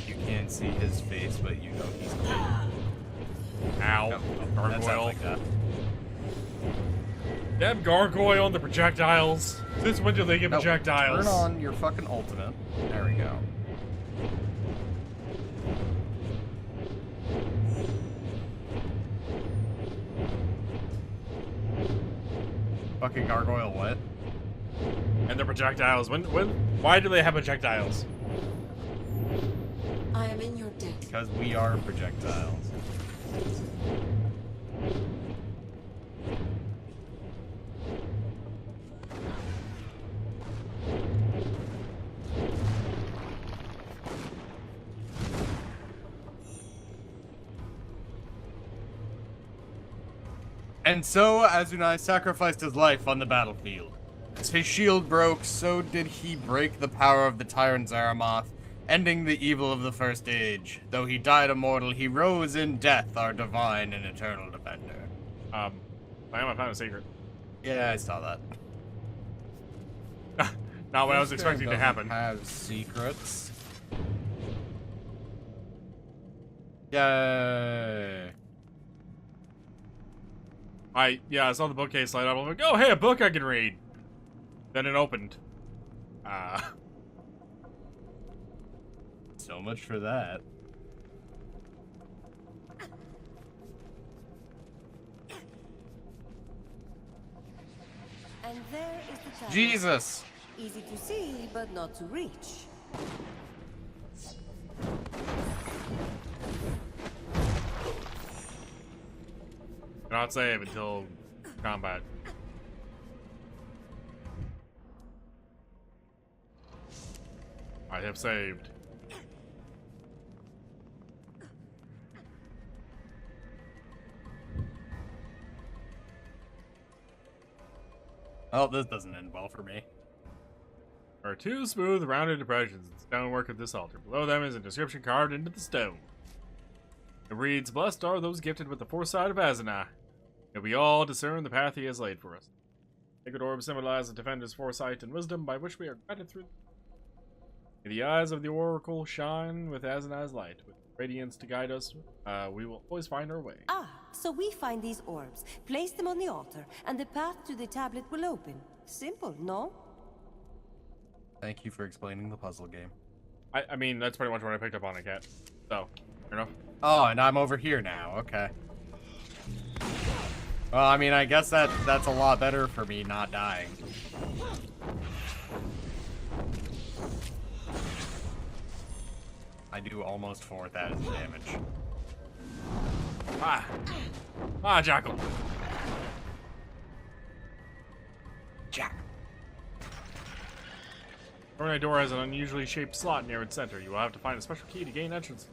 You can't see his face, but you know he's dead. Ow. No, that sounds Gargoyle. like that. Damn gargoyle on the projectiles. Since when do they get No, projectiles? Turn on your fucking ultimate. There we go. Fucking gargoyle what? And the projectiles. Why do they have projectiles? I am in your debt. Because we are projectiles. And so, Azunai sacrificed his life on the battlefield. As his shield broke, so did he break the power of the tyrant Zaramoth, ending the evil of the First Age. Though he died immortal, he rose in death, our divine and eternal defender. I found a secret. Yeah, I saw that. Not what I was This guy expecting to doesn't happen. Have secrets. Yay. I saw the bookcase light up. I'm like, oh hey, a book I can read. Then it opened. So much for that. And there is the tablet. Jesus! Easy to see, but not to reach. Do not save until combat. I have saved. Oh, this doesn't end well for me. There are two smooth, rounded depressions in the stonework of this altar. Below them is a description carved into the stone. It reads, "Blessed are those gifted with the foresight of Azunai. May we all discern the path he has laid for us." Sacred orbs symbolize the defender's foresight and wisdom by which we are guided through. May the eyes of the oracle shine with Azunai's light. With radiance to guide us, we will always find our way. Ah, so we find these orbs, place them on the altar, and the path to the tablet will open. Simple, no? Thank you for explaining the puzzle game. I mean, that's pretty much what I picked up on it, Cat. So, fair enough. Oh, and I'm over here now. Okay. Well, I mean, I guess that's a lot better for me not dying. I do almost 4,000 damage. Jackal. Jack. Tornado door has an unusually shaped slot near its center. You will have to find a special key to gain entrance.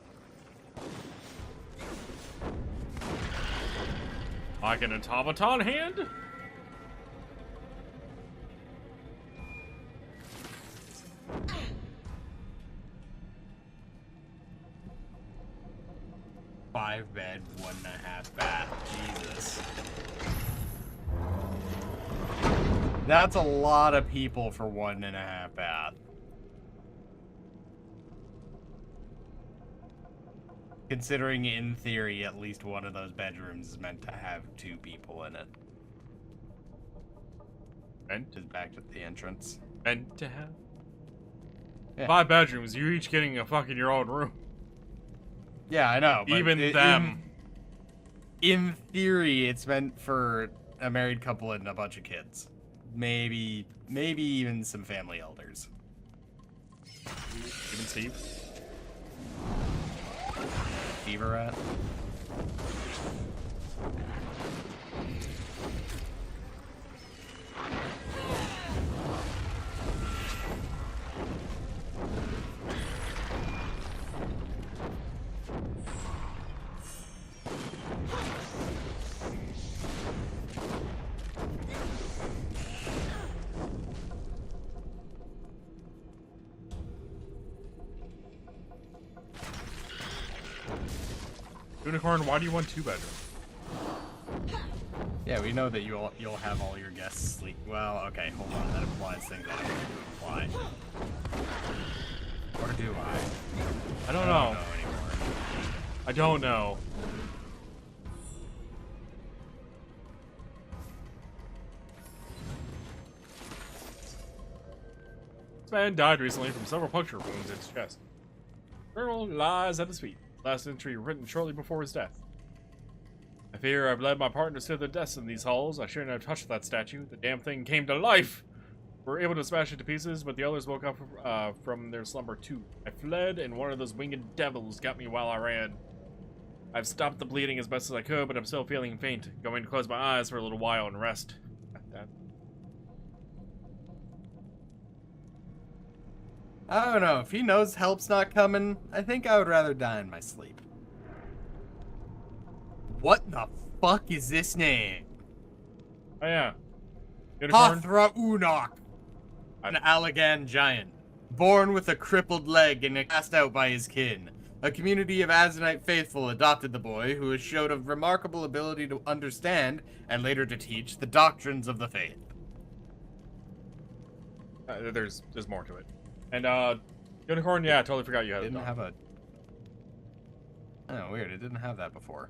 Like an automaton hand? Five bed, 1.5 bath. Jesus. That's a lot of people for 1.5 bath. Considering, in theory, at least one of those bedrooms is meant to have 2 people in it. Meant? Just back to the entrance. Meant to have? Yeah. 5 bedrooms, you're each getting a fucking your own room. Yeah, I know. But Even them. In theory, it's meant for a married couple and a bunch of kids. Maybe even some family elders. Even Steve? receiver at? Unicorn, why do you want 2-bedroom? Yeah, we know that you'll have all your guests sleep. Well, okay, hold on. That implies things I don't want to imply. Or do I? I don't know. know anymore. I don't know. This man died recently from several puncture wounds in his chest. Journal lies at his feet. Last entry written shortly before his death. I fear I've led my partners to their deaths in these halls. I shouldn't have touched that statue. The damn thing came to life! We were able to smash it to pieces, but the others woke up from their slumber too. I fled, and one of those winged devils got me while I ran. I've stopped the bleeding as best as I could, but I'm still feeling faint. Going to close my eyes for a little while and rest. I don't know. If he knows help's not coming, I think I would rather die in my sleep. What the fuck is this name? Oh yeah. Unicorn? Hathra Unok, an Allagan giant, born with a crippled leg and cast out by his kin. A community of Azanite faithful adopted the boy, who has showed a remarkable ability to understand, and later to teach, the doctrines of the faith. There's more to it. And, Unicorn, yeah, I totally forgot you had It it. didn't have a... Oh, weird. It didn't have that before.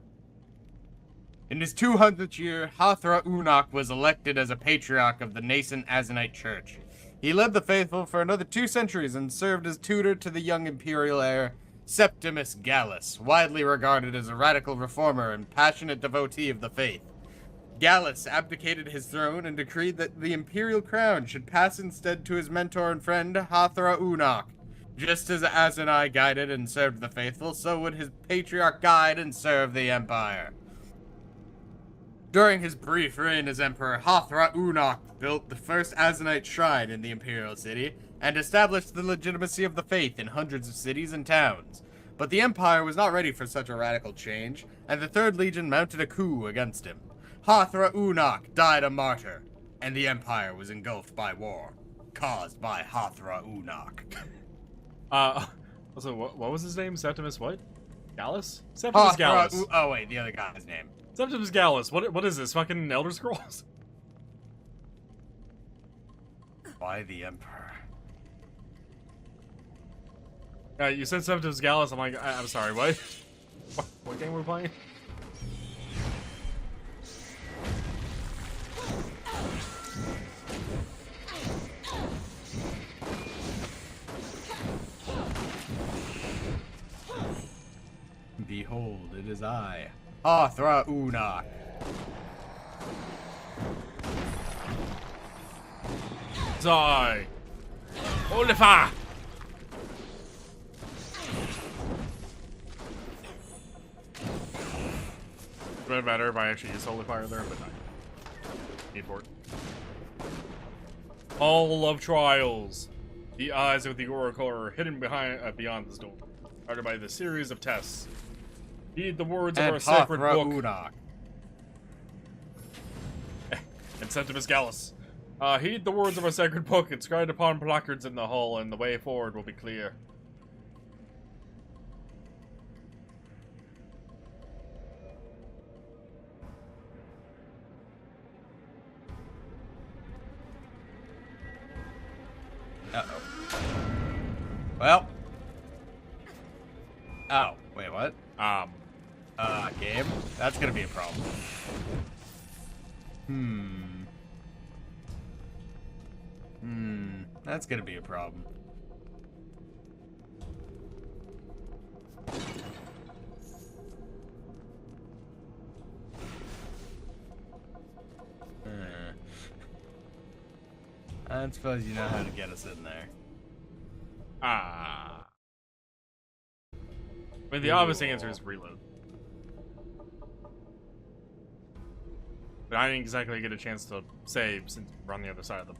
In his 200th year, Hathra Unok was elected as a patriarch of the nascent Azanite Church. He led the faithful for another 2 centuries and served as tutor to the young imperial heir, Septimus Gallus, widely regarded as a radical reformer and passionate devotee of the faith. Gallus abdicated his throne and decreed that the imperial crown should pass instead to his mentor and friend, Hathra Unok. Just as Azanai guided and served the faithful, so would his patriarch guide and serve the empire. During his brief reign as emperor, Hathra Unok built the first Azanite shrine in the imperial city and established the legitimacy of the faith in hundreds of cities and towns. But the empire was not ready for such a radical change, and the Third Legion mounted a coup against him. Hathra Unok died a martyr, and the empire was engulfed by war, caused by Hathra Unok. Also, what was his name? Septimus what? Gallus? Septimus Gallus. Oh wait, the other guy's name. Septimus Gallus. What is this? Fucking Elder Scrolls? Why the emperor? You said Septimus Gallus. I'm like, I'm sorry, what? What game were we playing? Behold, it is I, Hathra Unok. Die! Oliver! It would matter if I actually use Holy Fire there, but not. Need for it. Hall of Trials. The eyes of the Oracle are hidden beyond this door, guarded by the series of tests. Heed the words of our sacred book. Unok. And Septimus Gallus. Heed the words of our sacred book, inscribed upon placards in the hall, and the way forward will be clear. Uh-oh. Well. Oh, wait, what? Game? That's gonna be a problem. That's gonna be a problem. I suppose you know how to get us in there. I mean, the obvious answer is reload. But I didn't exactly get a chance to save since we're on the other side of the...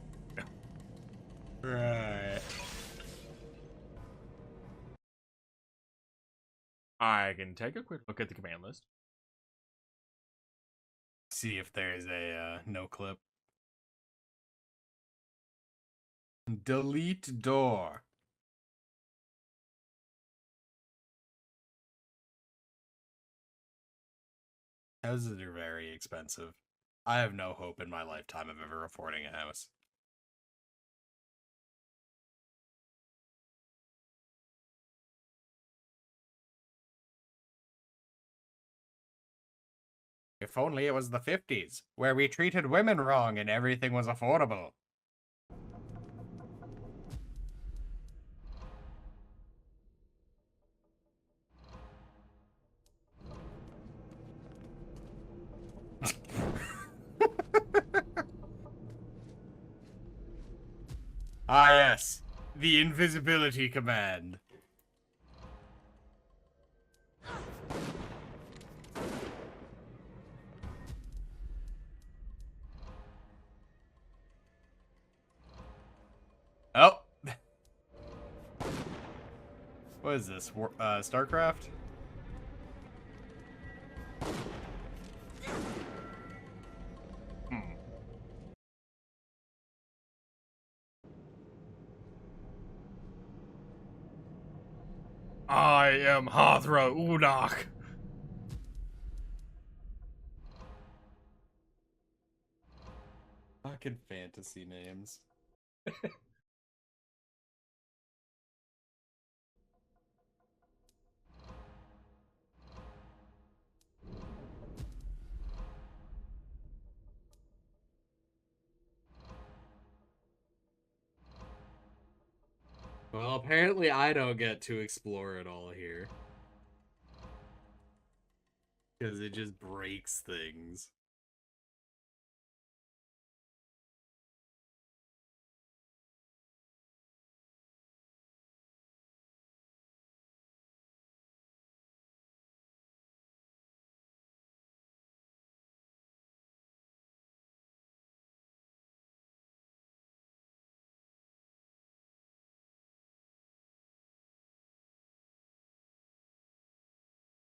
Right. I can take a quick look at the command list. See if there's a no clip. Delete door. Houses are very expensive. I have no hope in my lifetime of ever affording a house. If only it was the 50s, where we treated women wrong and everything was affordable. Ah, yes. The invisibility command. Oh. What is this? StarCraft? I am Hathra Unak. Fucking fantasy names. Well, apparently I don't get to explore it all here. Because it just breaks things.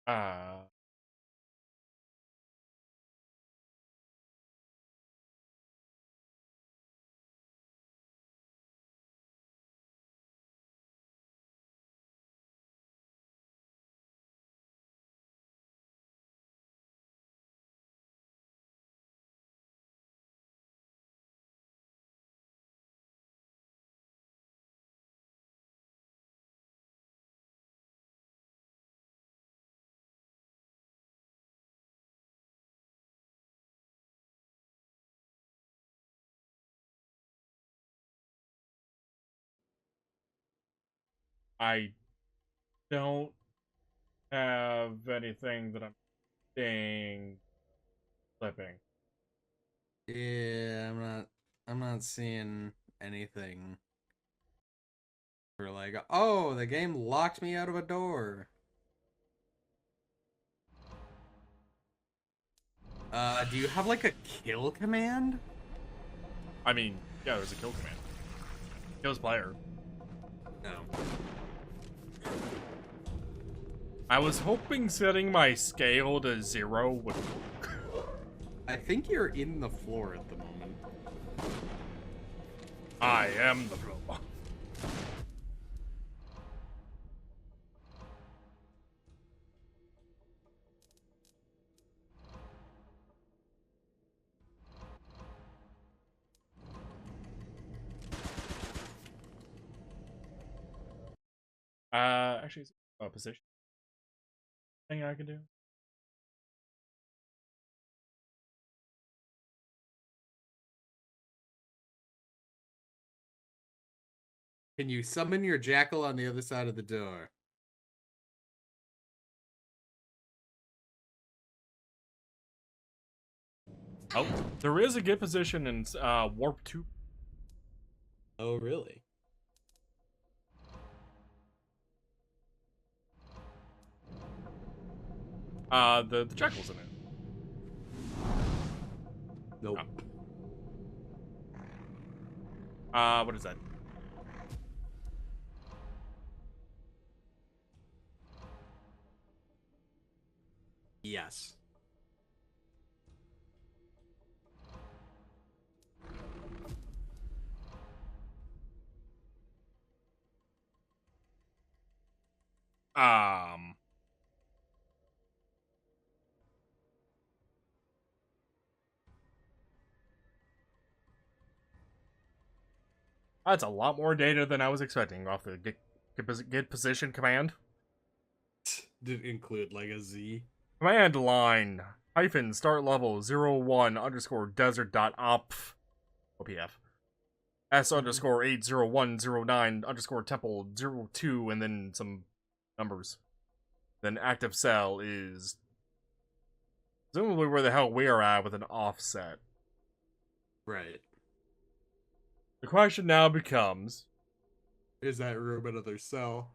Uh, I don't have anything that I'm seeing flipping. Yeah, I'm not seeing anything for like, oh, the game locked me out of a door. Do you have like a kill command? I mean, yeah, there's a kill command. Kills player. No. I was hoping setting my scale to 0 would work. I think you're in the floor at the moment. I am the floor. Actually, it's a position thing I can do. Can you summon your jackal on the other side of the door? Oh, there is a good position in Warp 2. Oh, really? The Jekyll's in it. Nope. What is that? Yes. Um. That's a lot more data than I was expecting off the get position command. Did include like a Z. Command line hyphen start level 01 underscore desert dot OPF S underscore 80109 underscore temple 02 and then some numbers. Then active cell is presumably where the hell we are at with an offset. Right. The question now becomes, Is that room another cell?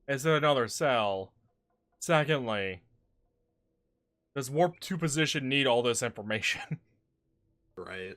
is it another cell? Secondly, does warp 2 position need all this information? Right.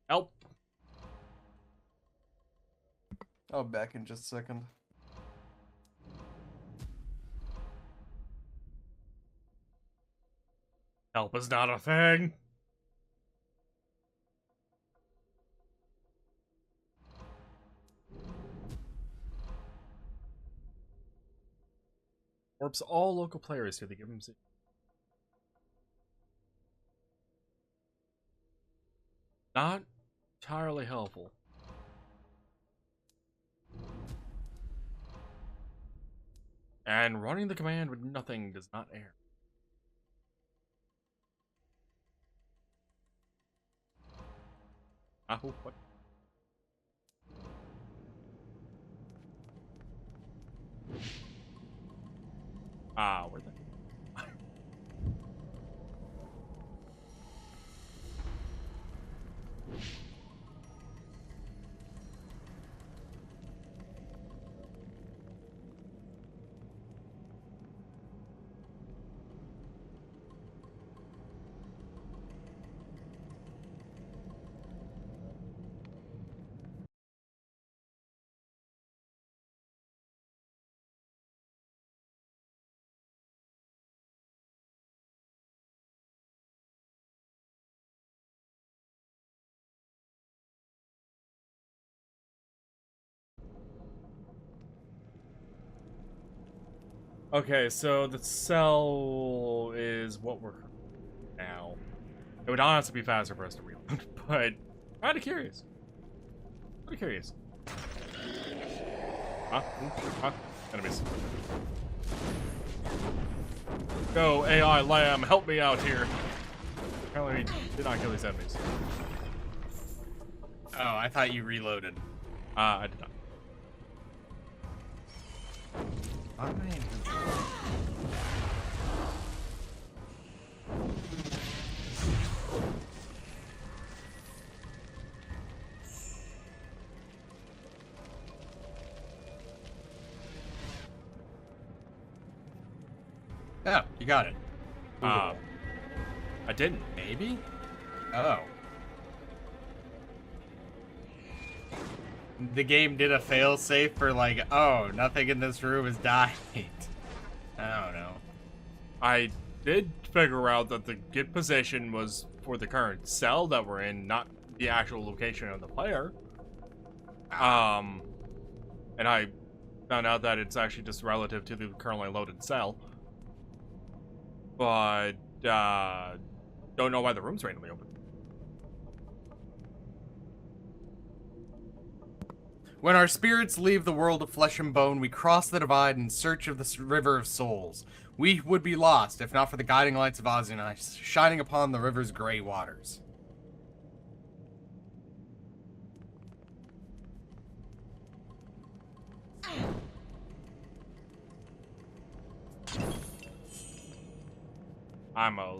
Help. I'll be back in just a second. Help is not a thing. Warps all local players to the given city. Not entirely helpful. And running the command with nothing does not air. What? Where'd that? Okay, so the cell is what we're now. It would honestly be faster for us to reload, but kind of curious. Pretty curious. Enemies. Go, AI Lamb, help me out here. Apparently, we did not kill these enemies. Oh, I thought you reloaded. I did not. Oh, you got it. I didn't. Maybe? Oh. The game did a failsafe for like, oh, nothing in this room has died. I don't know. I did figure out that the get position was for the current cell that we're in, not the actual location of the player. And I found out that it's actually just relative to the currently loaded cell. But, don't know why the room's randomly open. When our spirits leave the world of flesh and bone, we cross the divide in search of the river of souls. We would be lost if not for the guiding lights of Azunai shining upon the river's gray waters. I'm a...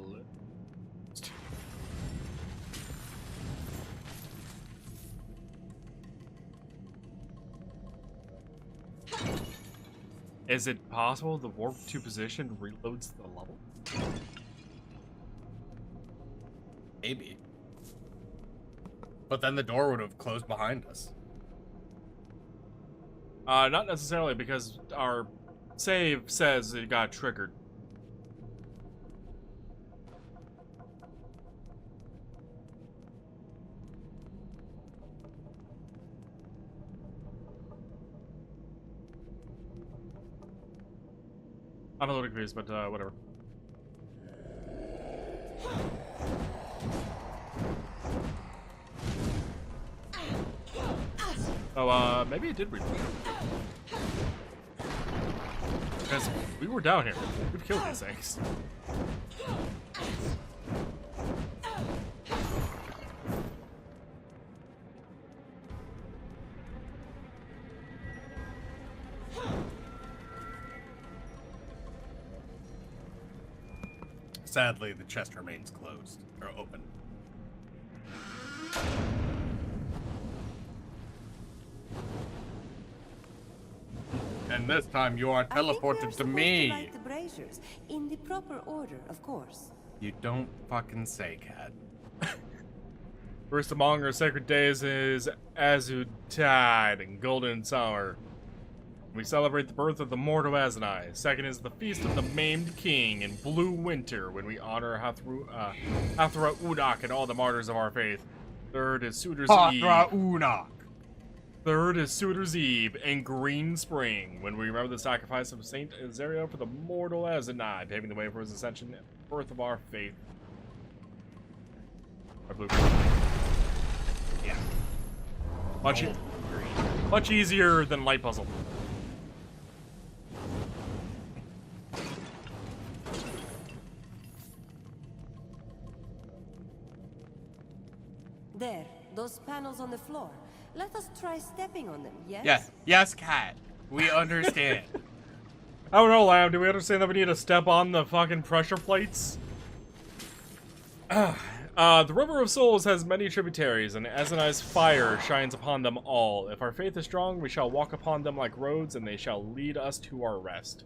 Is it possible the warp to position reloads the level? Maybe. But then the door would have closed behind us. Not necessarily, because our save says it got triggered. I'm a little confused, but whatever. Oh, maybe it did reload. Because we were down here. We've killed these things. Sadly, the chest remains closed, or open. And this time you are teleported to me. Light the braziers in the proper order, of course. You don't fucking say, Cat. First among our sacred days is Azutide and Golden Summer. We celebrate the birth of the mortal Azunai. Second is the Feast of the Maimed King in Blue Winter, when we honor Hathra Unak and all the martyrs of our faith. Third is Suitor's Eve. Hathra Unak. Third is Suitor's Eve and Green Spring, when we remember the sacrifice of Saint Azario for the mortal Azunai, paving the way for his ascension and birth of our faith. Our blueprint. Yeah. Much easier than Light Puzzle. There, those panels on the floor. Let us try stepping on them, yes? Yes. Yes, Cat. We understand. I don't know, Lamb. Do we understand that we need to step on the fucking pressure plates? The River of Souls has many tributaries, and Azunai's fire shines upon them all. If our faith is strong, we shall walk upon them like roads, and they shall lead us to our rest.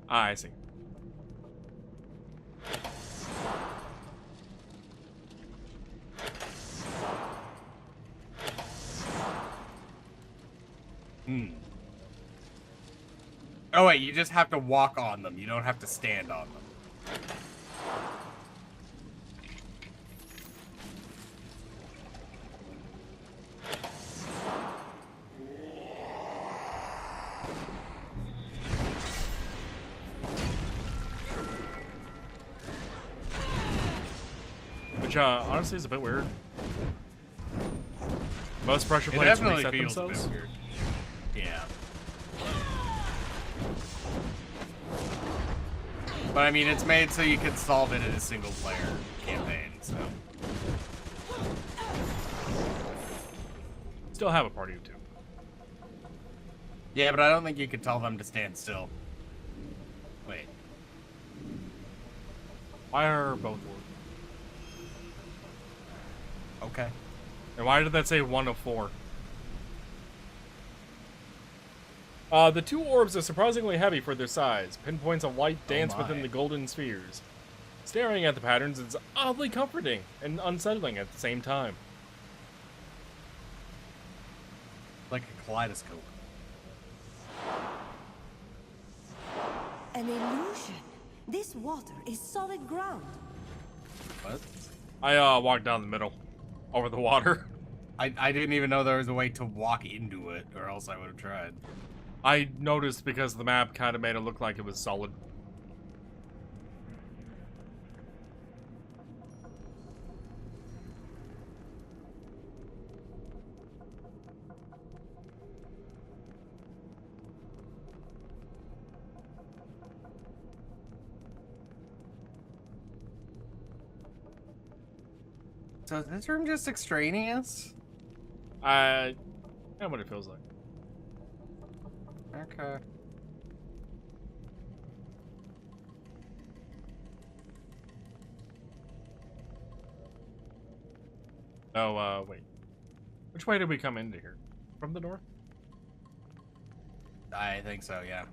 Ah, I see. Oh wait, you just have to walk on them. You don't have to stand on them. Which, honestly is a bit weird. Most pressure It plates definitely reset feels a themselves. bit weird. Yeah. But I mean, it's made so you can solve it in a single player campaign, so. Still have a party of two. Yeah, but I don't think you could tell them to stand still. Wait. Why are both working? Okay. And why did that say 1 of 4? The two orbs are surprisingly heavy for their size. Pinpoints of light dance within the golden spheres. Staring at the patterns is oddly comforting and unsettling at the same time. Like a kaleidoscope. An illusion. This water is solid ground. What? I walked down the middle. Over the water. I didn't even know there was a way to walk into it, or else I would have tried. I noticed because the map kind of made it look like it was solid. So is this room just extraneous? Yeah, what it feels like. Okay. Oh, wait. Which way did we come into here? From the north? I think so, yeah.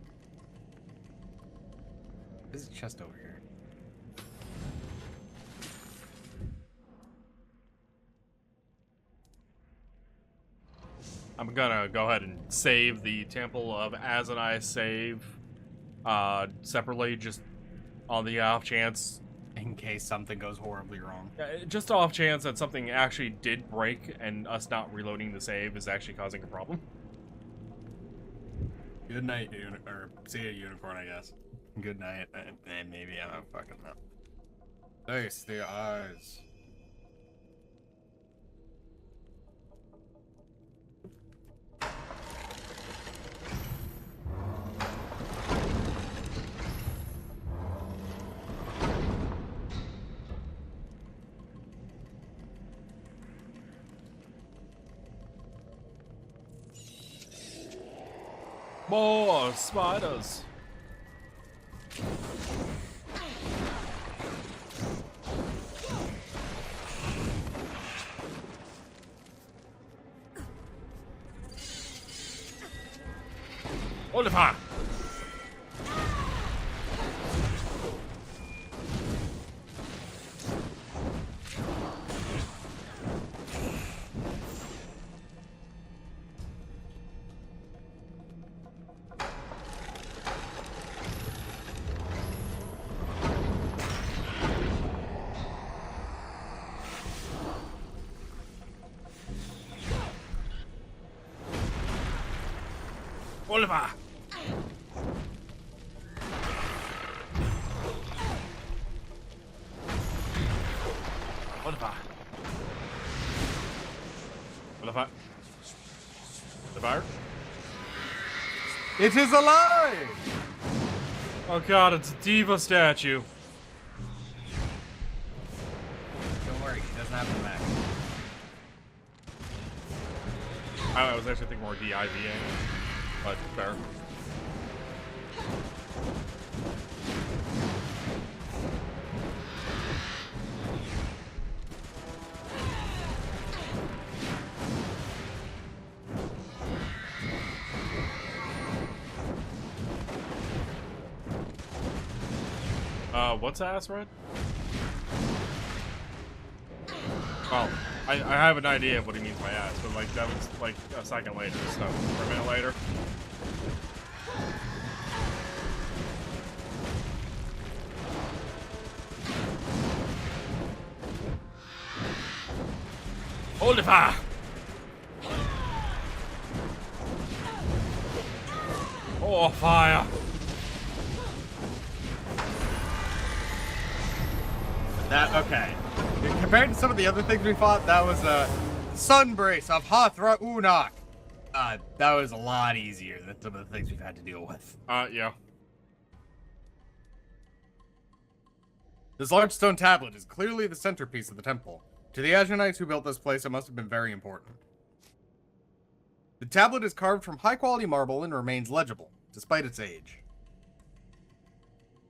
There's a chest over here. I'm gonna go ahead and save the Temple of Azanai save separately, just on the off chance. In case something goes horribly wrong. Just off chance that something actually did break and us not reloading the save is actually causing a problem. Good night, or see ya, unicorn, I guess. Good night. And maybe I don't fucking know. Face the eyes. More spiders. Oliver! Oliver! Oliver! Oliver! Oliver? It is alive! Oh god, it's a diva statue. Don't worry, she doesn't have the back. I was actually thinking more D-I-V-A, but fair. What's ass red? Oh, I have an idea of what he means by ass, but like that was like a second later, so or a minute later. Oliver! Oh, fire! That, okay. Compared to some of the other things we fought, that was a Sunbrace of Hathra Unak. That was a lot easier than some of the things we've had to deal with. Yeah. This large stone tablet is clearly the centerpiece of the temple. To the Azanites who built this place, it must have been very important. The tablet is carved from high-quality marble and remains legible, despite its age.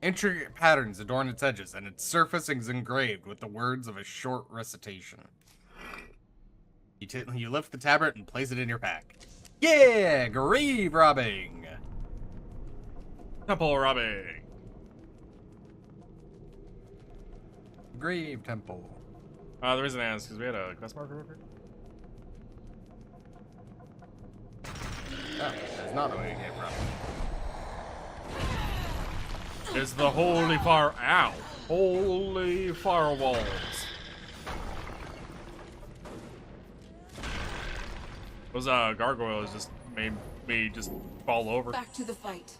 Intricate patterns adorn its edges, and its surface is engraved with the words of a short recitation. You lift the tablet and place it in your pack. Yeah! Grave robbing! Temple robbing. Grave temple. The reason I asked is because we had a quest marker over here. Oh, that's not the way you came from. It's the holy fire. Ow! Holy firewalls. Those gargoyles just made me just fall over. Back to the fight.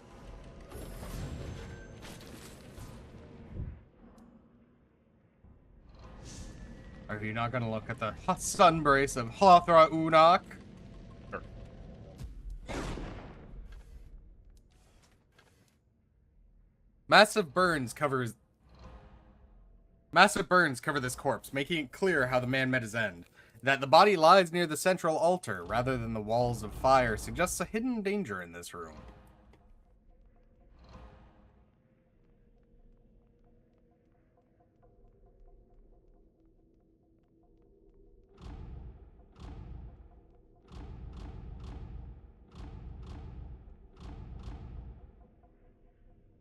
Are you not gonna look at the Sunbrace of Hathra Unak? Sure. Massive burns covers Massive burns cover this corpse, making it clear how the man met his end. That the body lies near the central altar, rather than the walls of fire, suggests a hidden danger in this room.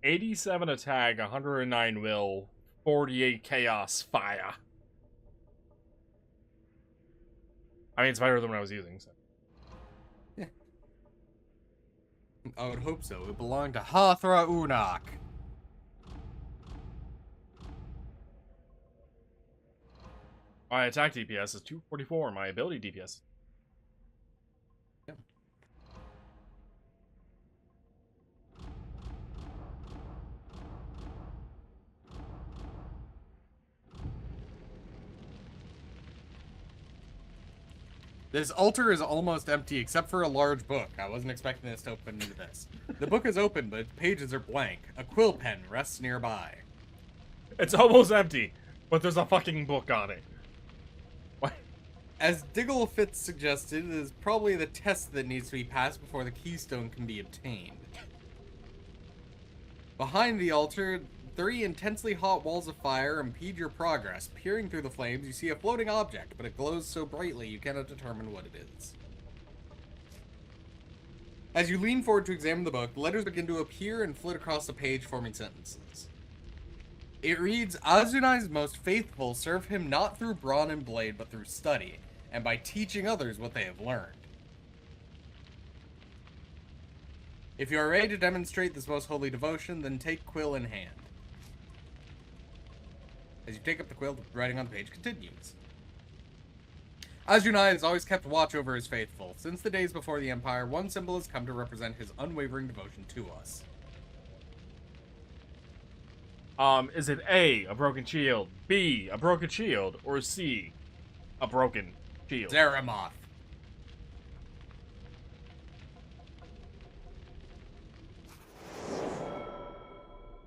'87 attack, 109 will, 48 chaos fire. I mean, it's better than what I was using. So. Yeah. I would hope so. It belonged to Hathra Unak. My attack DPS is 244. My ability DPS. Yep. This altar is almost empty except for a large book. I wasn't expecting this to open into this. The book is open, but its pages are blank. A quill pen rests nearby. It's almost empty, but there's a fucking book on it. What? As Digglefitz suggested, it is probably the test that needs to be passed before the keystone can be obtained. Behind the altar, 3 intensely hot walls of fire impede your progress. Peering through the flames, you see a floating object, but it glows so brightly you cannot determine what it is. As you lean forward to examine the book, letters begin to appear and flit across the page, forming sentences. It reads, Azunai's most faithful serve him not through brawn and blade, but through study, and by teaching others what they have learned. If you are ready to demonstrate this most holy devotion, then take quill in hand. As you take up the quill, the writing on the page continues. Azunai has always kept watch over his faithful. Since the days before the Empire, one symbol has come to represent his unwavering devotion to us. Is it A, a broken shield, B, a broken shield, or C, a broken shield? Zeramoth.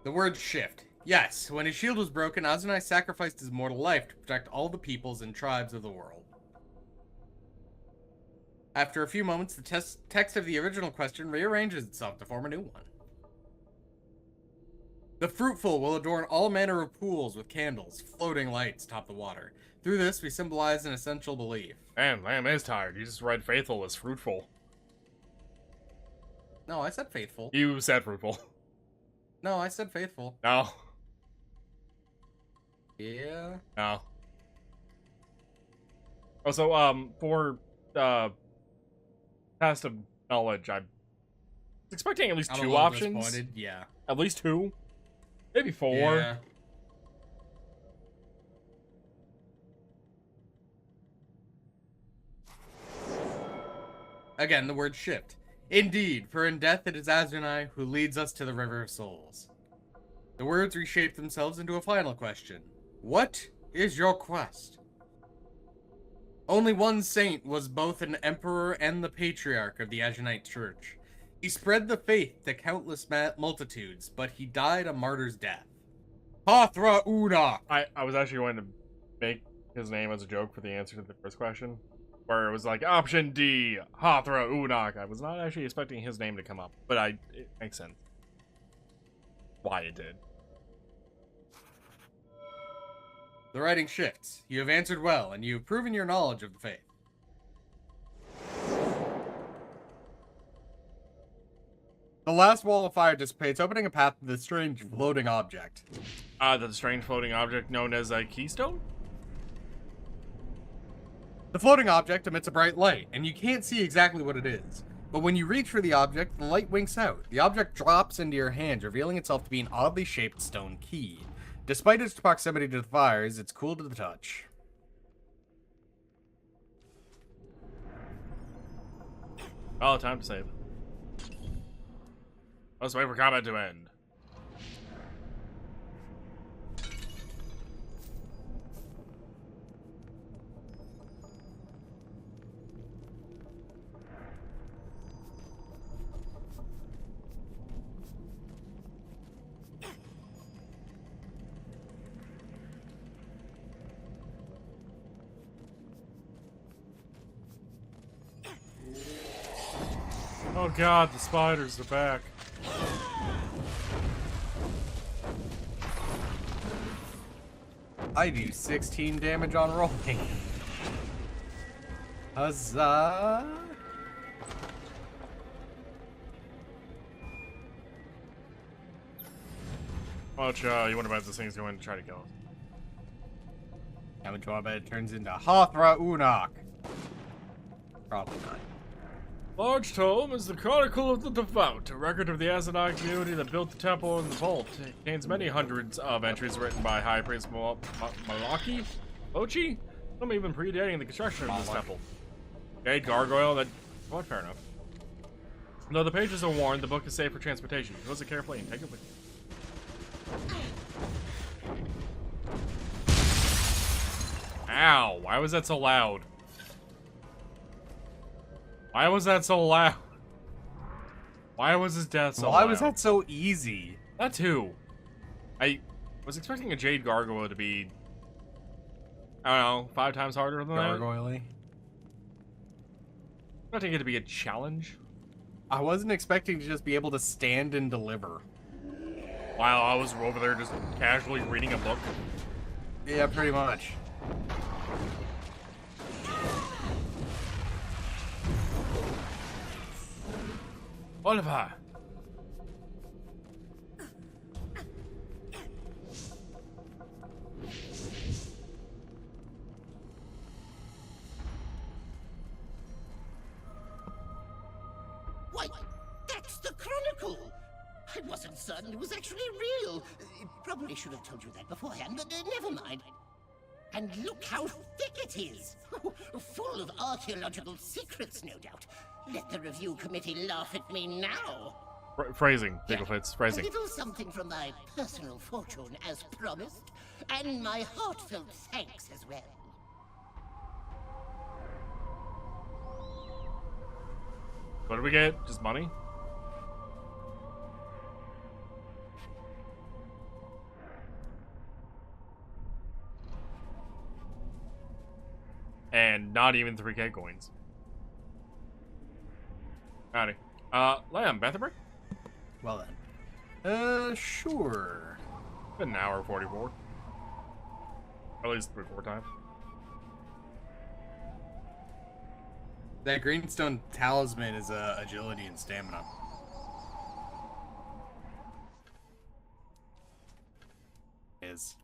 The words shift. Yes, when his shield was broken, Azunai sacrificed his mortal life to protect all the peoples and tribes of the world. After a few moments, the text of the original question rearranges itself to form a new one. The fruitful will adorn all manner of pools with candles, floating lights atop the water. Through this, we symbolize an essential belief. Man, Lamb is tired. You just read faithful as fruitful. No, I said faithful. You said fruitful. No, I said faithful. No. Yeah. No. Also, for test of knowledge, I'm expecting at least I'm a 2 little options. disappointed. Yeah. At least 2. Maybe 4. Yeah. Again, the words shift. Indeed, for in death it is Azunai who leads us to the River of Souls. The words reshape themselves into a final question. What is your quest? Only one saint was both an emperor and the patriarch of the Azunite Church. He spread the faith to countless multitudes, but he died a martyr's death. Hathra Unak! I was actually going to make his name as a joke for the answer to the first question, where it was like, option D, Hathra Unak. I was not actually expecting his name to come up, but it makes sense why it did. The writing shifts. You have answered well, and you have proven your knowledge of the faith. The last wall of fire dissipates, opening a path to the strange floating object. The strange floating object known as a keystone? The floating object emits a bright light, and you can't see exactly what it is. But when you reach for the object, the light winks out. The object drops into your hands, revealing itself to be an oddly shaped stone key. Despite its proximity to the fires, it's cool to the touch. Oh, time to save. Let's wait for combat to end. Oh god, the spiders are back. I do 16 damage on rolling. Huzzah! Watch, you wonder about this thing's going to try to kill us. How much I bet it turns into Hothra Unok. Probably not. Large Tome is the Chronicle of the Devout, a record of the Azanai community that built the temple and the vault. It contains many hundreds of entries written by High Priest Malaki? Mochi? Some even predating the construction of this temple. Jade Gargoyle, that... Well, fair enough. Though the pages are worn, the book is safe for transportation. Close it carefully and take it with you. Ow, why was that so loud? Why was that so loud? Why was his death so loud? Why was that so easy? That too. I was expecting a Jade Gargoyle to be, I don't know, 5 times harder than that. Gargoyle-y. Expecting it to be a challenge. I wasn't expecting to just be able to stand and deliver. While I was over there just casually reading a book. Yeah, pretty much. Oliver! Why, that's the Chronicle! I wasn't certain it was actually real. Probably should have told you that beforehand, but never mind. And look how thick it is! Full of archaeological secrets, no doubt. Let the review committee laugh at me now. Phrasing, Digglefits, phrasing. A little something from my personal fortune, as promised, and my heartfelt thanks as well. What did we get? Just money? And not even 3K coins. Howdy. Lamb, bathroom break? Well then. Sure. Been an hour 44. At least 3-4 time. That greenstone talisman is agility and stamina. Is.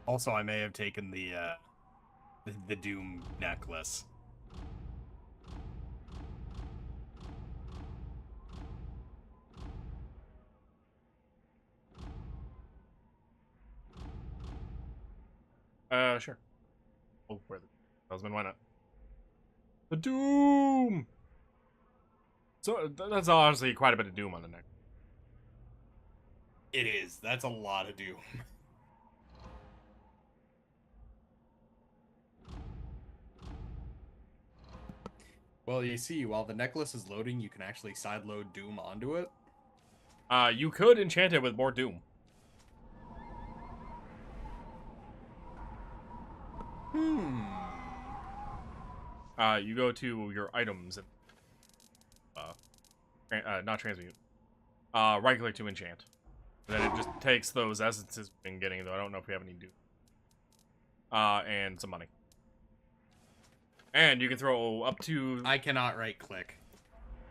Also, I may have taken the Doom necklace. Sure. Oh, where the husband? Why not? The Doom! So, that's honestly quite a bit of Doom on the neck. It is. That's a lot of Doom. Well, you see, while the necklace is loading, you can actually sideload Doom onto it. You could enchant it with more Doom. You go to your items and not transmute. Right click to enchant. And then it just takes those essences we've been getting, though I don't know if we have any Doom. And some money. And you can throw up to... I cannot right click.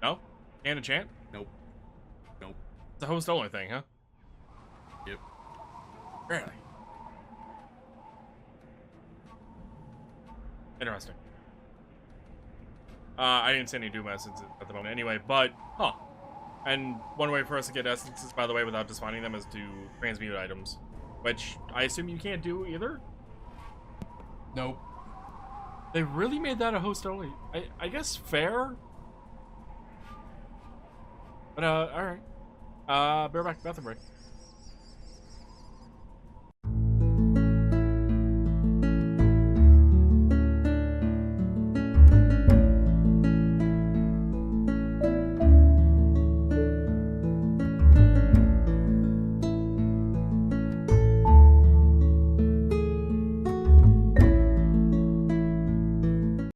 No? Can't enchant? Nope. Nope. It's a host only thing, huh? Yep. Really? Interesting. I didn't see any Doom essences at the moment anyway, but, huh. And one way for us to get essences, by the way, without just finding them, is to transmute items. Which, I assume you can't do either? Nope. They really made that a host only. I guess fair? But, alright. Bear back, bathroom break.